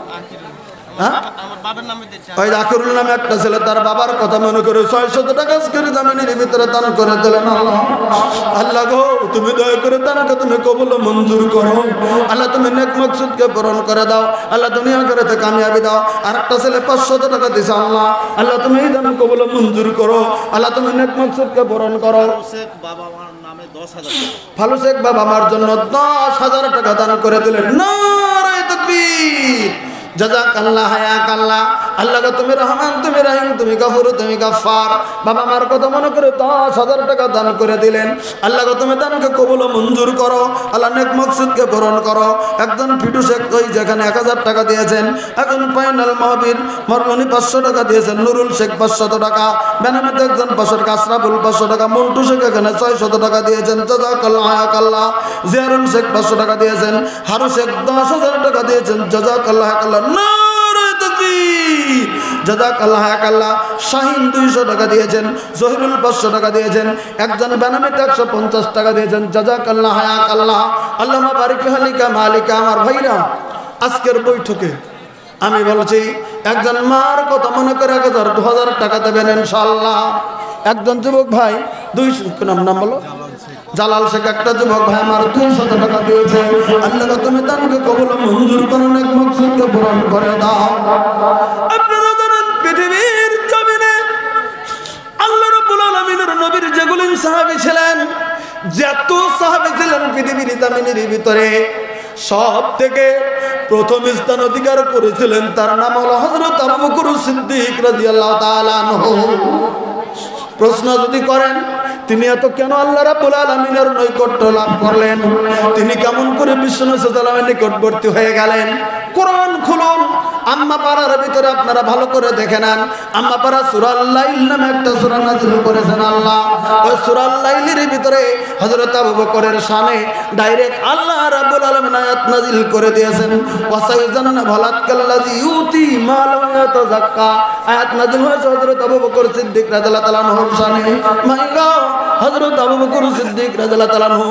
A: ওই আখিরুল নামে একটা ছেলে তার বাবার কথা মনে করে 600 টাকা করে জামিনের ভিতরে দান করে দিলেন। আল্লাহ আল্লাহ গো তুমি দয়া করে দানকে তুমি কবুল মঞ্জুর করো। আল্লাহ তুমি নেক মাকসুদকে পূরণ করে দাও। আল্লাহ দুনিয়া আখিরাতে কামিয়াবি দাও। আর একটা ছেলে 500 টাকা দিয়েছে। আল্লাহ আল্লাহ তুমি এই দান কবুল মঞ্জুর করো। আল্লাহ তুমি নেক মাকসুদকে পূরণ করো। ভালো শেখ বাবা মার জন্য 10,000 টাকা দান করে দিলেন। নারে তাকবীর। জাযাকাল্লাহ হায়াকাল্লাহ। আল্লাহ তুমি রহমান, তুমি রহিম, তুমি গফুর, তুমি গফফার। বাবা মার কথা মনে করে 10,000 টাকা দান করে দিলেন। আল্লাহ তুমি দানকে কবুল মঞ্জুর করো। আল্লাহ নেক মাকসুদকে পূরণ করো। একজন ফিটু শেখ ওই যেখানে 1000 টাকা দিয়েছেন, এখন ফাইনাল মাহবীর উনি 500 টাকা দিয়েছেন, নুরুল শেখ 500 টাকা, বেনামিতে একজন 500 টাকা, আশরাফুল 500 টাকা, মন্টু শেখ এখানে 600 টাকা দিয়েছেন। জাযাকাল্লাহ হায়াকাল্লাহ। জিয়ারুল শেখ 500 টাকা দিয়েছেন, হারু শেখ 10,000 টাকা দিয়েছেন। জাযাকাল্লাহ হায়াকাল্লাহ। নারে তাকবীর। জাযাকাল্লাহ হায়াকাল্লাহ। শাহিন 200 টাকা দিয়েছেন, জহিরুল 500 টাকা দিয়েছেন, একজন বেনামিতে 150 টাকা দিয়েছেন। জাযাকাল্লাহ হায়াকাল্লাহ। আল্লাহুম্মা বারিক হালিকা মালিকা। আমার ভাইরা আজকের বৈঠকে আমি বলছি একজন মার কথা মনে করে 1000 টাকা দেবেন ইনশাআল্লাহ। একজন যুবক ভাই 200 নাম বলো জালাল শেখ একটা যুবক ভাই আমার 200 টাকা দিয়েছে। আল্লাহ তুমি দানকে কবুল মঞ্জুর করুন, এক মকসদকে পূরণ করে দাও। আপনারা জানেন পৃথিবীর জমিনে আল্লাহ রাব্বুল আলামিনের নবীর যেগুলো সাহাবী ছিলেন, যত সাহাবী ছিলেন পৃথিবীর জমিনের ভিতরে, সব থেকে প্রথম স্থান অধিকার করেছিলেন তার নাম হলো হযরত আবু বকর সিদ্দিক রাদিয়াল্লাহু তাআলা আনহু। প্রশ্ন যদি করেন তিনি এত কেন আল্লাহ রাব্বুল আলামিনের নৈকট্য লাভ করলেন, তিনি কেমন করে বিশ্বনবী সাল্লাল্লাহু আলাইহি ওয়াসাল্লামের নিকটবর্তী হয়ে গেলেন, কোরআন খুলুন। আম্মা পারার ভিতরে আপনারা ভালো করে দেখে নেন, আম্মা পারা সূরা আল-লাইল নামে একটা সূরা নাযিল করেছেন আল্লাহ। ওই সূরা আল-লাইলের ভিতরে হযরত আবু বকরের শানে ডাইরেক্ট আল্লাহ রাব্বুল আলামিন আয়াত নাযিল করে দিয়েছেন, ওয়াসাইজান্না ভালাকাল্লাযী ইউতি মালাহু ইয়াতাযাক্কা। আয়াত নাযিল হয়েছে হযরত আবু বকর সিদ্দিক রাদিয়াল্লাহু তাআলা আনহুর শানে। মাইগা হযরত আবু বকর সিদ্দিক রাদিয়াল্লাহু তাআলা আনহু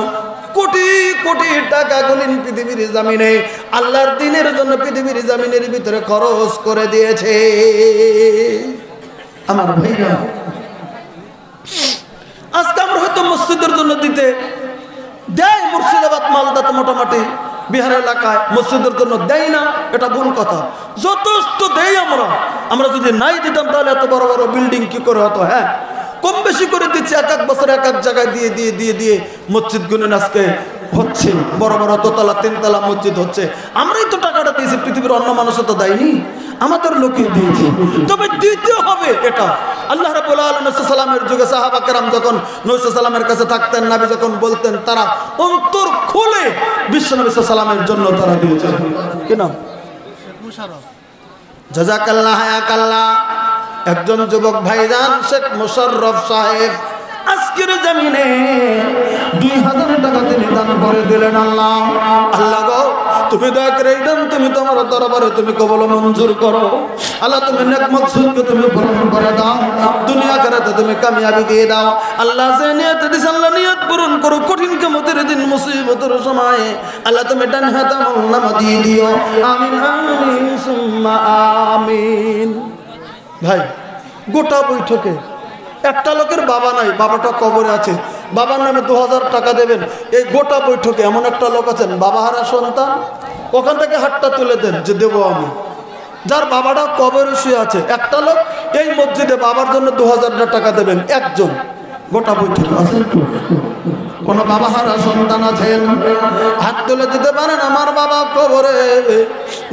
A: কোটি কোটি টাকা গুলিন পৃথিবীর জমিনে আল্লাহর দ্বীনের জন্য পৃথিবীর জমিনের ভিতরে খরচ করে দিয়েছে। আমার ভাইরা, আজকে আমরা হয়তো মসজিদের জন্য দিতে দেয়, মুর্শিদাবাদ মালদাতে মোটামুটি বিহার এলাকায় মসজিদের জন্য দেয় না, এটা ভুল কথা। যথেষ্ট দেই আমরা যদি নাই দিতাম তাহলে এত বড় বড় বিল্ডিং কি করে হতো? হ্যাঁ, কম বেশি করে দিচ্ছে, এক এক বছর এক এক জায়গায় দিয়ে দিয়ে দিয়ে দিয়ে মসজিদ গুলো আজকে হচ্ছে, বড় বড় দোতলা তিনতলা মসজিদ হচ্ছে। আমরাই তো টাকাটা দিয়েছি, পৃথিবীর অন্য মানুষও তো দেয়নি, আমাদের লোকে দিয়েছি। তবে দিতে হবে এটা। আল্লাহ রাব্বুল আলামিন সাল্লামের যুগে সাহাবা কেরাম যখন নবী সাল্লামের কাছে থাকতেন, নবী যখন বলতেন, তারা অন্তর খুলে বিশ্ব নবী সাল্লামের জন্য তারা দিয়েছে। কি নাম? জাযাকাল্লাহ হায়াকাল্লাহ। একজন যুবক ভাইজান শেখ মুশাররফ সাহেব আজকের জমিনে 2000 টাকা তিনি দান করে দিলেন। আল্লাহ আল্লাহ গো, তুমি দয়া করে এই দান তুমি তোমার দরবারে তুমি কবুল মঞ্জুর করো। আল্লাহ তুমি নেক মাকসুদকে তুমি পূরণ করে দাও, দুনিয়া আখিরাতে তুমি কামিয়াবি দিয়ে দাও। আল্লাহ যে নিয়ত দিয়েছে আল্লাহ নিয়ত পূরণ করো। কঠিন কিয়ামতের দিন মুসিবতের সময় আল্লাহ তুমি ডান হাতে আমলনামা দিয়ে দিও। আমিন আমিন সুম্মা আমিন। ভাই, গোটা বৈঠকে একটা লোকের বাবা নাই, বাবাটা কবরে আছে, বাবার নামে 2000 টাকা দেবেন। এই গোটা বৈঠকে এমন একটা লোক আছেন বাবা হারা সন্তান, ওখান থেকে হাতটা তুলে দেন যে দেবো আমি, যার বাবাটা কবরে শুয়ে আছে। একটা লোক এই মসজিদে বাবার জন্য 2000 টাকা দেবেন, একজন। গোটা বৈঠকে আছেন কোন বাবা হারা সন্তান আছেন? হাত তুলে দিতে পারেন। আমার বাবা কবরে,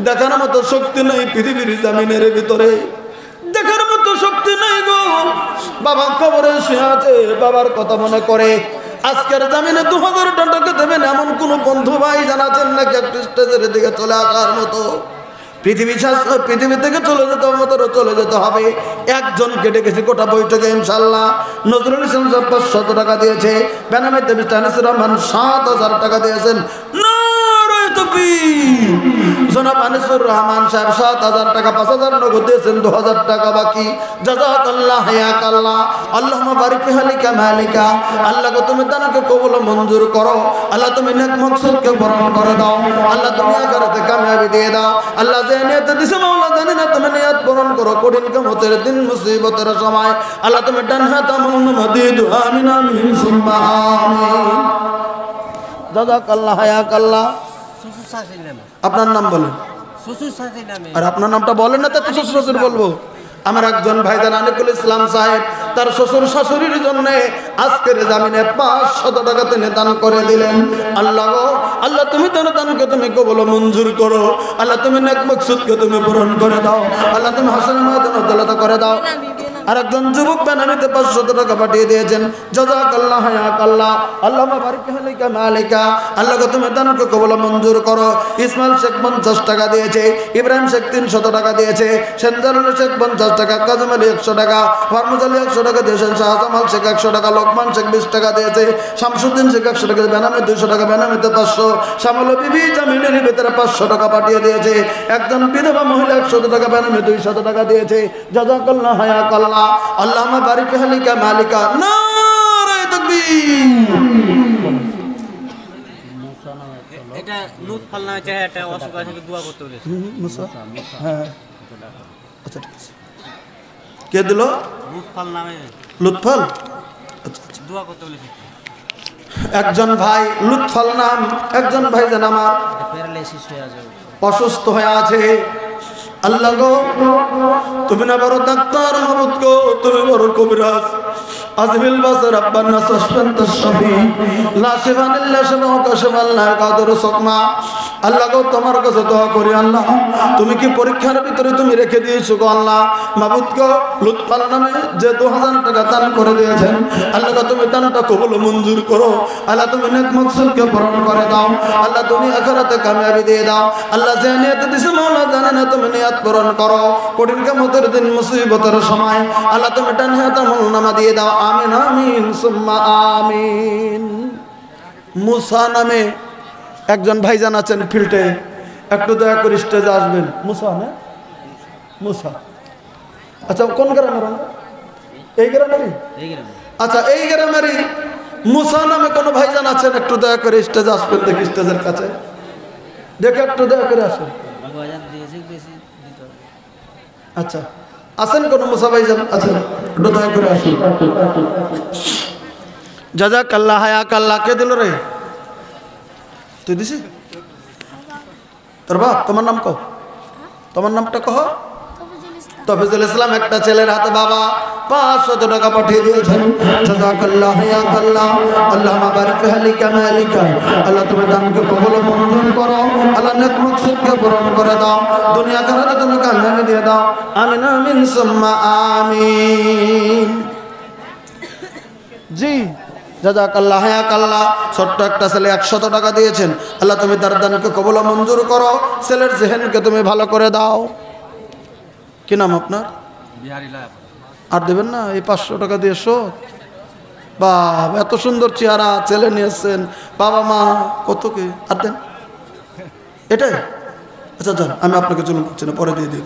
A: দেখার মতো শক্তি নেই পৃথিবীর জমিনের ভিতরে, দেখার মতো শক্তি নেই গো। বাবা কবরে শুয়ে আছে, বাবার কথা মনে করে। আজকের জামিনে 2000 টাকা দেবেন এমন কোন বন্ধু ভাই জানাচ্ছেন নাকি একটু স্টেজের দিকে চলে আসার মতো? পৃথিবী থেকে চলে যেতে মতো চলে যেতে হবে। একজনকে ডেকেছি গোটা বৈঠকে ইনশাল্লাহ। নজরুল ইসলাম 500 টাকা দিয়েছে, বেনামিতে আনিসুর রহমান 7000 টাকা দিয়েছেন। জনাব আনিসুর রহমান সাহেব 7000 টাকা, 5000 নগদ দিয়েছেন, 2000 টাকা বাকি। জাযাকাল্লাহ হায়াকাল্লাহ। আল্লাহুম্মা বারিক ফি হালিকা মালিকা। আল্লাহ গো তুমি দানকে কবুল মঞ্জুর করো। আল্লাহ তুমি নেক মাকসুদকে পূরণ করে দাও। আল্লাহ তুমি আখিরাতে কামিয়াবি দিয়ে দাও। আল্লাহ যে নিয়ত দিছে মাওলা জানি না, তুমি নিয়ত পূরণ করো। কঠিন কিয়ামতের দিন মুসিবতের সময় আল্লাহ তুমি ডান হাতে আমলনামা দিয়ে দাও। আমিন আমিন সুম্মা আমিন। জাযাকাল্লাহ হায়াকাল্লাহ। আপনার নাম বলেন। আর আপনার নামটা বলেন না, তো শ্বশুর শ্বশুর বলবো। আমার একজন ভাইজান আনিকুল ইসলাম সাহেব তার শ্বশুর শাশুড়ির জন্য আজকের জামিনে 500 টাকা তিনি দান করে দিলেন। আল্লাহ গো, আল্লাহ তুমি তার দানকে তুমি কবুল মঞ্জুর করো। আল্লাহ তুমি নেক মাকসুদকে তুমি পূরণ করে দাও। আল্লাহ তুমি হাসান ময়দান উজ্জ্বলতা করে দাও। আর একজন যুবক বেনামিতে 500 টাকা পাঠিয়ে দিয়েছেন। জাযাকাল্লাহ হায়াকাল্লাহ। আল্লাহুম্মা বারিক ফি হালিকা মালিকা। আল্লাহ গো তুমি দানকে কবুল মঞ্জুর করো। ইসমাইল শেখ 50 টাকা দিয়েছে, ইব্রাহিম শেখ 300 টাকা দিয়েছে, সেন্দারুল শেখ 50 টাকা, কাজম আলী 100 টাকা, ফারমুজ আলী 100 টাকা দিয়েছেন, শাহজামাল শেখ 100 টাকা, লোকমান শেখ 20 টাকা দিয়েছে, শামসুদ্দিন শেখ 100 টাকা, বেনামি 200 টাকা, বেনামিতে 500, শ্যামল বিবি জামিনের ভিতরে 500 টাকা পাঠিয়ে দিয়েছে। একজন বিধবা মহিলা 100 টাকা, বেনামি 200 টাকা দিয়েছে। জাযাকাল্লাহ হায়াকাল্লাহ। আল্লাহুম্মা বারিক ফি হালিকা মালিকা। নারে তাকবীর।
B: এটা লুৎফল নামে একটা অসুখ আছে, দোয়া করতে বলেছে
A: মুসা। হ্যাঁ, আচ্ছা ঠিক আছে। কে দিল?
B: লুৎফল নামে।
A: লুৎফল? আচ্ছা আচ্ছা,
B: দোয়া করতে বলেছে।
A: একজন ভাই লুৎফল নাম, একজন ভাই যেন আমার
B: প্যারালাইসিস হয়ে যাবে,
A: অসুস্থ হয়ে আছে। আল্লাহ গো, তুমি না বড় ডাক্তার, মাহমুদ গো তুমি বড় কবিরাজ। আজমিল বাসার আব্বান্না সাসপেন তাশফি লা শিফান ইল্লা শিফাউকা শিফান লা ইয়াগাদিরু সাকমা। আল্লাহ গো, তোমার কাছে দোয়া করি আল্লাহ, তুমি কি পরীক্ষার ভিতরে তুমি রেখে দিয়েছো গো আল্লাহ। মাহমুদ গো, লুৎফল নামে যে 2000 টাকা দান করে দিয়েছেন, আল্লাহ গো তুমি দানটা কবুল মঞ্জুর করো। আল্লাহ তুমি নেক মাকসুদকে পূরণ করে দাও। আল্লাহ তুমি আখিরাতে কামিয়াবি দিয়ে দাও। আল্লাহ যে নিয়ত দিছে মাওলা জানে না, তুমি নিয়ত পূরণ করো। কঠিন কিয়ামতের দিন মুসিবতের সময় আল্লাহ তুমি এটা নিয়ত আমলনামা দিয়ে দাও। আমিন আমিন সুম্মা আমিন। মুসা নামে একজন ভাইজান আছেন ফিল্ডে, একটু দয়া করে স্টেজে আসবেন। মুসা না, মুসা, আচ্ছা কোন গ্রামের? এই গ্রামেরই? আচ্ছা, এই গ্রামেরই মুসা নামে কোন ভাইজান আছেন? একটু দয়া করে স্টেজে আসবেন, দেখি স্টেজের কাছে দেখে একটু দয়া করে আসেন। আচ্ছা, আছেন কোন মুসা ভাইজান? আছেন? একটু দয়া করে আসেন। জাযাকাল্লাহ, হায়াকাল্লাহ। কে দিল রে? তুই দিছি? তোর বাপ? তোমার নাম কহ, তোমার নামটা কহ। তফিজুল ইসলাম। একটা ছেলের হাতে বাবা 500 টাকা পাঠিয়ে দিয়েছেন। জাযাকাল্লাহ, হায়াকাল্লাহ। আল্লাহুম্মা বারিক ফি হালিকা মালিকা। আল্লাহ তুমি দানকে কবুল মঞ্জুর করো। আল্লাহ নেক মাকসুদকে পূরণ করে দাও। দুনিয়া আখিরাতে তুমি কামিয়াবি দিয়ে দাও। আমিন আমিন সুম্মা আমিন। জি, জাযাকাল্লাহ, হায়াকাল্লাহ। ছোট্ট একটা ছেলে 100 টাকা দিয়েছেন। আল্লাহ তুমি তার দানকে কবুল মঞ্জুর করো। ছেলের জেহেনকে তুমি ভালো করে দাও। কি নাম আপনার? আর দেবেন না? এই 500 টাকা দিয়ে শোধ। বাহ, এত সুন্দর চেহারা, ছেলে নিয়েছেন, বাবা মা কত কে। আর দেন এটাই? আচ্ছা যান, আমি আপনাকে চলুন করছি না, পরে দিয়ে দিন।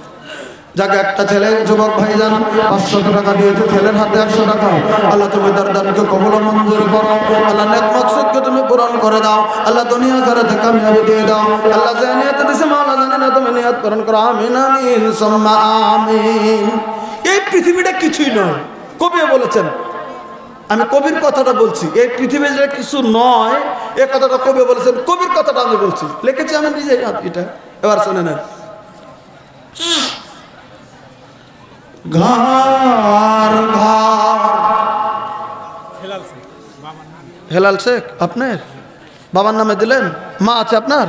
A: যাকে একটা ছেলে যুবক ভাইজান 500 টাকা দিয়েছে, ছেলের হাতে 100 টাকা। আল্লাহ তুমি তার দানকে কবুল মঞ্জুর করো। আল্লাহ নেক মাকসুদকে তুমি পূরণ করে দাও। আল্লাহ দুনিয়া আখিরাতে কামিয়াবি দিয়ে দাও। আল্লাহ যে নিয়ত দিয়েছে মাওলা জানে না, তুমি নিয়ত পূরণ করো। আমিন আমিন সুম্মা আমিন। এই পৃথিবীটা কিছুই নয়, কবি বলেছেন। আমি কবির কথাটা বলছি, এই পৃথিবী যে কিছু নয় এই কথাটা কবি বলেছেন। কবির কথাটা আমি বলছি, লিখেছি আমি নিজে। এটা এবার শুনে নেন। ঘর ঘর হেলাল শেখ আপনার বাবার নামে দিলেন? মা আছে আপনার?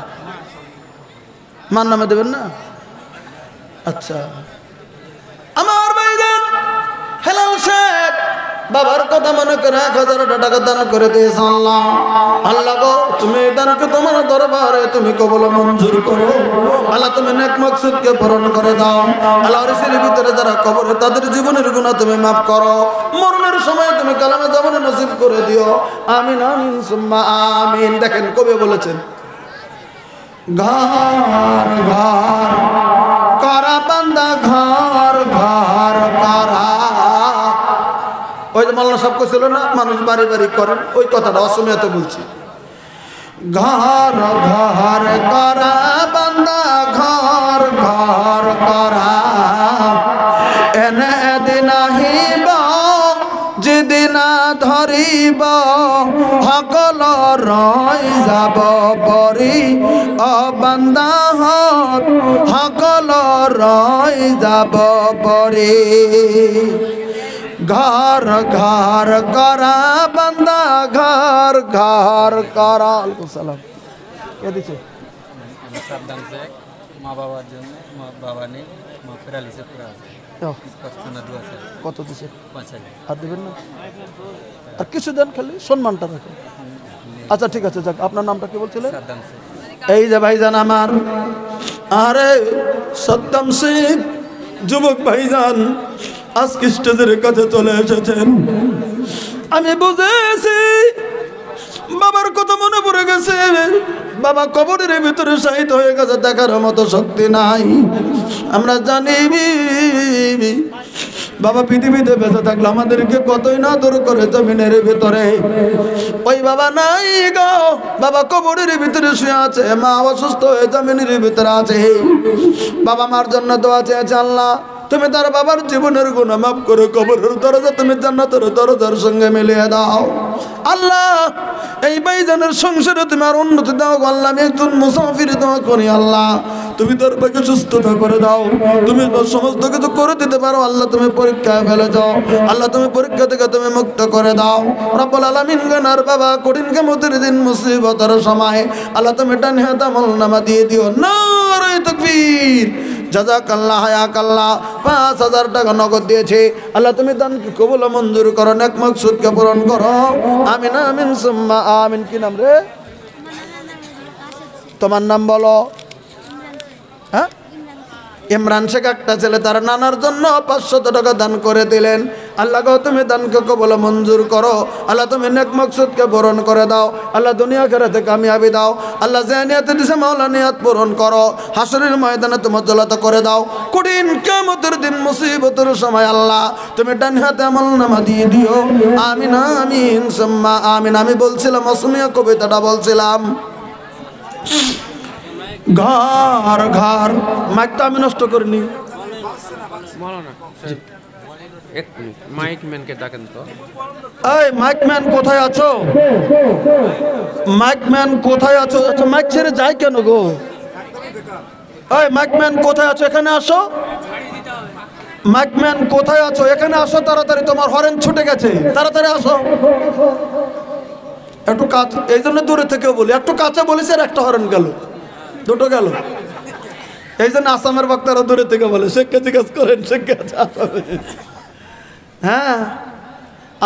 A: মার নামে দেবেন না? আচ্ছা, আমার ভাইজান হেলাল শেখ বাবার কথা মনে করে 1000 টাকা দান করে দিয়েছে। আল্লাহ, আল্লাহ গো তুমি এই দানকে তোমার দরবারে তুমি কবুল মঞ্জুর করো। আল্লাহ তুমি নেক মাকসুদকে পূরণ করে দাও। আল্লাহ রিসের ভিতরে যারা কবরে, তাদের জীবনের গুনাহ তুমি মাফ করো। মরণের সময় তুমি কালামে জামানে নসিব করে দিও। আমিন আমিন সুম্মা আমিন। দেখেন কবি বলেছেন, ঘর ঘর করা বান্দা, ঘর ঘর করা। ওই যে মাওলানা সাহেব কইছিল না, মানুষ বাড়ি বাড়ি করেন, ওই কথাটা অসমীয়াতে বলছি। ঘর ঘর করা বান্দা, ঘর ঘর করা। এনে দিন আহিব যেদিন ধরিব, সকল রই যাব পরি। ও বান্দা হত সকল রই যাব পরি। ঘর ঘর করা বান্দা, ঘর ঘর করা। আলাইকুম সালাম। কে দিছে?
B: মা বাবার জন্য, মা বাবা নেই, মা প্যারালাইসিস পুরা আছে।
A: কত দিছে?
B: 5000।
A: আর দেবেন না? আর কিছু দেন, খালি সম্মানটা রাখেন। আচ্ছা ঠিক আছে, যাক। আপনার নামটা কি বলছিলেন? এই যে ভাইজান আমার, আরে সদ্দাম সিং যুবক ভাইজান আজকে স্টেজের কাছে চলে এসেছেন। আমি বুঝেছি বাবার কথা মনে পড়ে গেছে। বাবা কবরের ভিতরে শাহিদ হয়ে গেছে, দেখার মতো শক্তি নাই। আমরা জানি বাবা পৃথিবীতে বেঁচে থাকলে আমাদেরকে কতই না দূর করে জমিনের ভিতরে। ওই বাবা নাই গো, বাবা কবরের ভিতরে শুয়ে আছে, মা অসুস্থ হয়ে জমিনের ভিতরে আছে। বাবা মার জন্য দোয়া চেয়েছে, আল্লাহ তুমি তার বাবার জীবনের গুনাহ মাফ করে কবরের দরজা তুমি জান্নাতের দরজার সঙ্গে মিলিয়ে দাও। আল্লাহ এই ভাইজানের সংসারে তুমি আর উন্নতি দাও আল্লাহ। আমি একজন মুসাফির দোয়া করি আল্লাহ, তুমি তোর ভাইকে সুস্থতা করে দাও, তুমি সমস্ত কিছু করে দিতে পারো আল্লাহ। তুমি পরীক্ষায় ফেলে যাও আল্লাহ, তুমি পরীক্ষা থেকে তুমি মুক্ত করে দাও রব্বুল আলামিন। গানার বাবা কঠিন কিয়ামতের দিন মুসিবতের সময় আল্লাহ তুমি ডান হাতে আমলনামা দিয়ে দিও। নারে তাকবীর, জাযাকাল্লাহ হায়াকাল্লাহ। 5000 টাকা নগদ দিয়েছে আল্লাহ, তুমি দান কবুল মঞ্জুর করো, নেক মাকসুদকে পূরণ করো। আমিন আমিন সুম্মা আমিন। কি নাম রে তোমার? নাম বলো। হ্যাঁ, ইমরান শেখ একটা ছেলে, তার নানার জন্য 500 টাকা দান করে দিলেন। আল্লাহ গো তুমি দানকে কবুল মঞ্জুর করো আল্লাহ, তুমি নেক মাকসুদকে পূরণ করে দাও আল্লাহ, দুনিয়া আখিরাতে কামিয়াবি দাও আল্লাহ। যে নিয়ত দিছে মাওলা নিয়ত পূরণ করো, হাসরের ময়দানে তুমি জলাত করে দাও। কঠিন কিয়ামতের দিন মুসিবতের সময় আল্লাহ তুমি ডান হাতে আমলনামা দিয়ে দিও। আমিন আমিন সুম্মা আমিন। আমি বলছিলাম অসমীয়া কবিতাটা বলছিলাম, ঘর ঘর। মাইকটা আমি নষ্ট করিনি।
C: মাইক ম্যানকে ডাকেন তো।
A: এই মাইক ম্যান কোথায় আছো? মাইক ম্যান কোথায় আছো? আচ্ছা মাইক ছেড়ে যায় কেন গো? এই মাইক ম্যান কোথায় আছো? এখানে আসো। মাইক ম্যান কোথায় আছো? এখানে আসো তাড়াতাড়ি, তোমার হরেন ছুটে গেছে, তাড়াতাড়ি আসো। একটু কাছে, এই জন্য দূরে থেকেও বলি, একটু কাছে বলেছে আর একটা হরেন গেল, দুটো গেল। এই জন্য আসামের বক্তারা দূরে থেকে বলে শেখকে জিজ্ঞাসা করেন, শেখকে আছে আসামে। হ্যাঁ,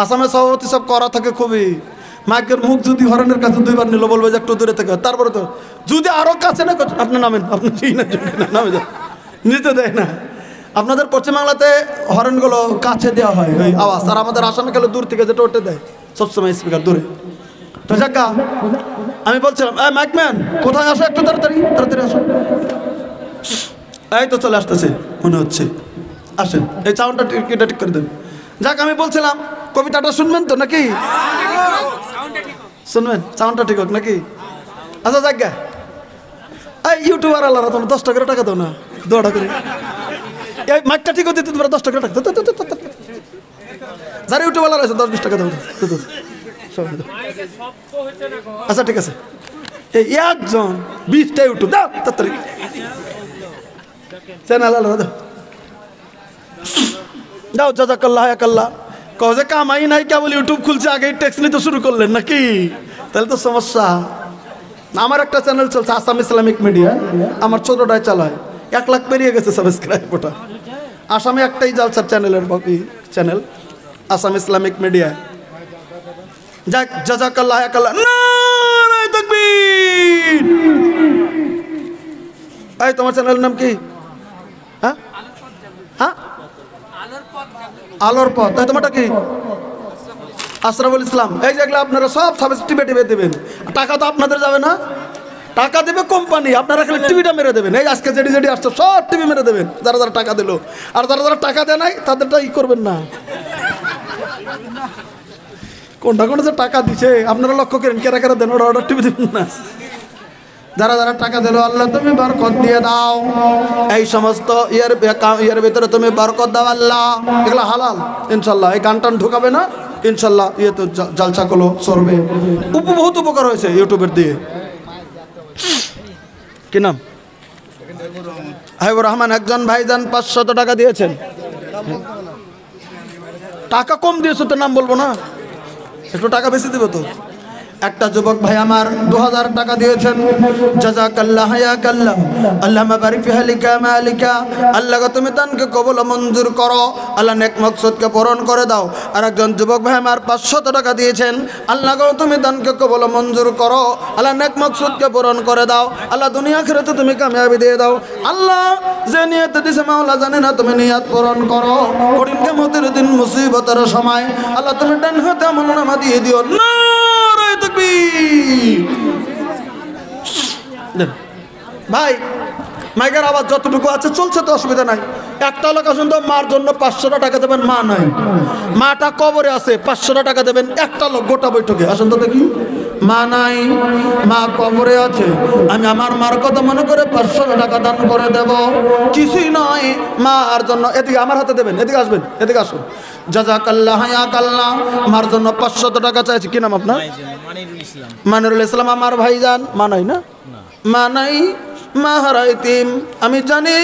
A: আসামে সভাপতি সব করা থাকে খুবই। মাইকের মুখ যদি হরনের কাছে 2বার নিল বলবে যে একটু দূরে থেকে, তারপরে তো যদি আরো কাছে না আপনি নামেন, আপনি নামে যান, নিতে দেয় না। আপনাদের পশ্চিমবাংলাতে হরনগুলো কাছে দেওয়া হয় ওই আওয়াজ, আর আমাদের আসামে গেলে দূর থেকে যেটা ওটা দেয় সবসময় স্পিকার দূরে। তো যাকা আমি বলছিলাম মাইকম্যান কোথায় আসো, একটু তাড়াতাড়ি তাড়াতাড়ি আসো। এই তো চলে আসতেছে মনে হচ্ছে, আসেন। এই সাউন্ডটা ঠিক করে দেন। যাক আমি বলছিলাম কবিতাটা শুনবেন তো নাকি? শুনবেন, সাউন্ডটা ঠিক হোক নাকি? আচ্ছা যাক গা, এই ইউটিউবার আল্লাহ তোমার 10 টাকা টাকা দাও না, 2 টাকা করে। এই মাইকটা ঠিক হতে তোমরা 10 টাকা টাকা যারা ইউটিউব আল্লাহ আছে 10-20 টাকা দাও। আচ্ছা ঠিক আছে, এই একজন 20টা ইউটিউব দাও তাড়াতাড়ি, চ্যানেল আল্লাহ দাও দাও। জাযাকাল্লাহ হায়াকাল্লাহ। কও যে কামাই নাই কেবল ইউটিউব খুলছে, আগেই ট্যাক্স নিতে শুরু করলেন নাকি? তাহলে তো সমস্যা। আমার একটা চ্যানেল চলছে আসাম ইসলামিক মিডিয়া, আমার ছোটটাই চালায়, 1 লাখ পেরিয়ে গেছে সাবস্ক্রাইব। ওটা আসামে একটাই জালসার চ্যানেলের বাকি চ্যানেল আসাম ইসলামিক মিডিয়া। যাক জাযাকাল্লাহ হায়াকাল্লাহ। নারে তাকবীর। এই তোমার চ্যানেলের নাম কি? হ্যাঁ হ্যাঁ, আলোর পথ। তাই তোমারটা কি? আশরাফুল ইসলাম। এই যেগুলো আপনারা সব টিভি দেবেন, টাকা তো আপনাদের যাবে না, টাকা দেবে কোম্পানি, আপনারা খালি টিভিটা মেরে দেবেন। এই আজকে যেটি আসছে সব টিভি মেরে দেবেন যারা যারা টাকা দিল, আর যারা যারা টাকা দেয় নাই তাদেরটা করবেন না। কোনটা কোনটা যে টাকা দিছে আপনারা লক্ষ্য করেন, কেরা কেরা দেন, ওরা অর্ডার টিভি দেবেন না। যারা যারা টাকা দিল আল্লাহ তুমি বরকত দিয়ে দাও। এই সমস্ত ইয়ের ভিতরে তুমি বরকত দাও আল্লাহ। এগুলো হালাল ইনশাল্লাহ, এই গান টান ঢুকাবে না ইনশাল্লাহ। ইয়ে তো জালসাগুলো চলবে, বহুত উপকার হয়েছে ইউটিউবের দিয়ে। কি নাম? হাবিবুর রহমান। একজন ভাইজান 500 টাকা দিয়েছেন। টাকা কম দিয়েছো তো নাম বলবো না, একটু টাকা বেশি দেবো তো। একটা যুবক ভাই আমার 2000 টাকা দিয়েছেন। জাযাকাল্লাহ হায়াকাল্লাহ। আল্লাহুম্মা বারিক ফি হালিকা মালিকা। আল্লাহ তুমি দানকে কবুল মঞ্জুর করো আল্লাহ, নেক মাকসুদকে পূরণ করে দাও। আর একজন যুবক ভাই আমার 500 টাকা দিয়েছেন। আল্লাহ তুমি দানকে কবুল মঞ্জুর করো আল্লাহ, নেক মাকসুদকে পূরণ করে দাও আল্লাহ, দুনিয়া আখিরাতে তুমি কামিয়াবি দিয়ে দাও আল্লাহ। যে নিয়ত দিছে মাওলা জানে না, তুমি নিয়ত পূরণ করো। কঠিন কিয়ামতের দিন মুসিবতের সময় আল্লাহ তুমি ডান হাতে আমলনামা দিয়ে দিও। নারে তাকবীর। ভাই মাইকের আওয়াজ যতটুকু আছে চলছে তো অসুবিধা নাই। একটা লোক আসুন তো, মার জন্য 500 টাকা দেবেন, মা নাই, মাটা কবরে আছে, 500 টাকা দেবেন। একটা লোক গোটা বৈঠকে আসুন তো দেখি, মা নাই, মা কবরে আছে, আমি আমার মার কথা মনে করে 500 টাকা দান করে দেব, কিছুই নয় মার জন্য। এদিকে আমার হাতে দেবেন, এদিকে আসবেন, এদিকে আসুন। জাযাকাল্লাহ হায়াকাল্লাহ, মার জন্য 500 টাকা চাইছি। কি নাম আপনার? মানিরুল ইসলাম। আমার ভাইজান। মা নাই না? মা নাই, মা হারাইতিম। আমি জানি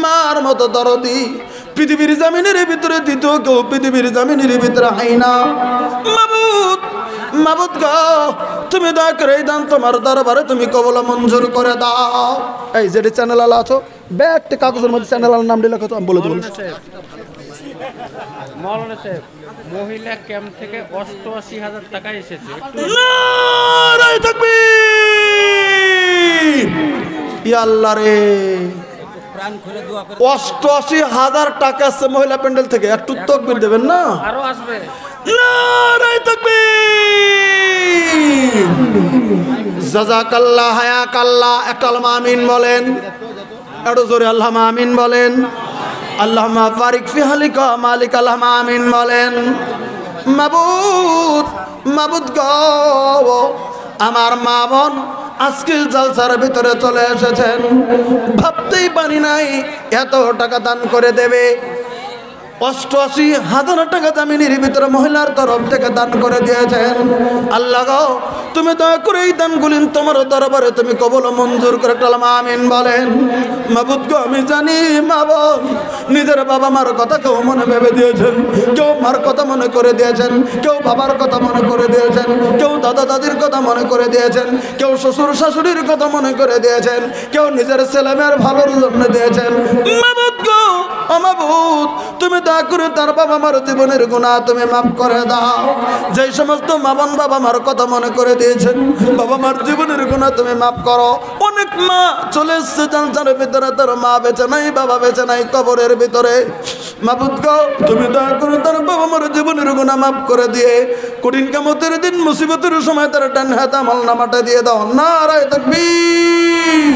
A: মার মতো দরদি পৃথিবীর জমিনের ভিতরে দ্বিতীয় কেউ পৃথিবীর জমিনের ভিতরে হয় না। মাবুদ, মাবুদ গো, তুমি দয়া করে এই দান তোমার দরবারে তুমি কবুল মঞ্জুর করে দাও। এই যে চ্যানেল আলা আছো, ব্যাগটা কাগজের মধ্যে চ্যানেল আলার নাম দিলে কত আমি বলে দেবো।
C: মাওলানা সাহেব, মহিলা ক্যাম্প থেকে 88,000 টাকা এসেছে।
A: নারায়ে তাকবীর। ইয়া আল্লাহ রে, 88,000 টাকা আছে মহিলা প্যান্ডেল থেকে। একটু তাকবীর দেবেন না?
C: আরো আসবে।
A: নারায়ে তাকবীর। জাযাকাল্লাহ হায়াকাল্লাহ। একটা আল্লাহ আমিন বলেন, একটু জোরে আল্লাহ আমিন বলেন। আল্লাহুম্মা বারিক ফি হালিকা মালিক, আল্লাহ আমিন বলেন। মাবুদ, মাবুদ গো, আমার মা বোন আজকে জালসার ভিতরে চলে এসেছেন, ভাবতেই পারি নাই এত টাকা দান করে দেবে। 88,000 টাকা জামিনের ভিতরে মহিলার তরফ থেকে দান করে দিয়েছেন। আল্লাহ গো, তুমি দয়া করে এই দানগুলি তোমার দরবারে তুমি কবুল মঞ্জুর করে আমিন বলেন। মাবুদ গো, আমি জানি মা বোন নিজের বাবা মার কথা কেউ মনে ভেবে দিয়েছেন, কেউ মার কথা মনে করে দিয়েছেন, কেউ বাবার কথা মনে করে দিয়েছেন, কেউ দাদা দাদির কথা মনে করে দিয়েছেন, কেউ শ্বশুর শাশুড়ির কথা মনে করে দিয়েছেন, কেউ নিজের ছেলে মেয়ের ভালোর জন্য দিয়েছেন। মাবুদ গো, ও মাবুদ, তুমি দয়া করে তার বাবা মার জীবনের গুনাহ তুমি মাফ করে দাও। যেই সমস্ত মা বোন বাবা মার কথা মনে করে দিয়েছেন, বাবা মার জীবনের গুনাহ তুমি মাফ করো। অনেক মা চলে এসছে জালসার ভিতরে, তার মা বেঁচে নাই, বাবা বেঁচে নাই, কবরের ভিতরে। মাবুদ গো, তুমি দয়া করে তার বাবা মার জীবনের গুনাহ মাফ করে দিয়ে কঠিন কিয়ামতের দিন মুসিবতের সময় তার ডান হাতে আমলনামাটা দিয়ে দাও। নারায়ে তাকবীর।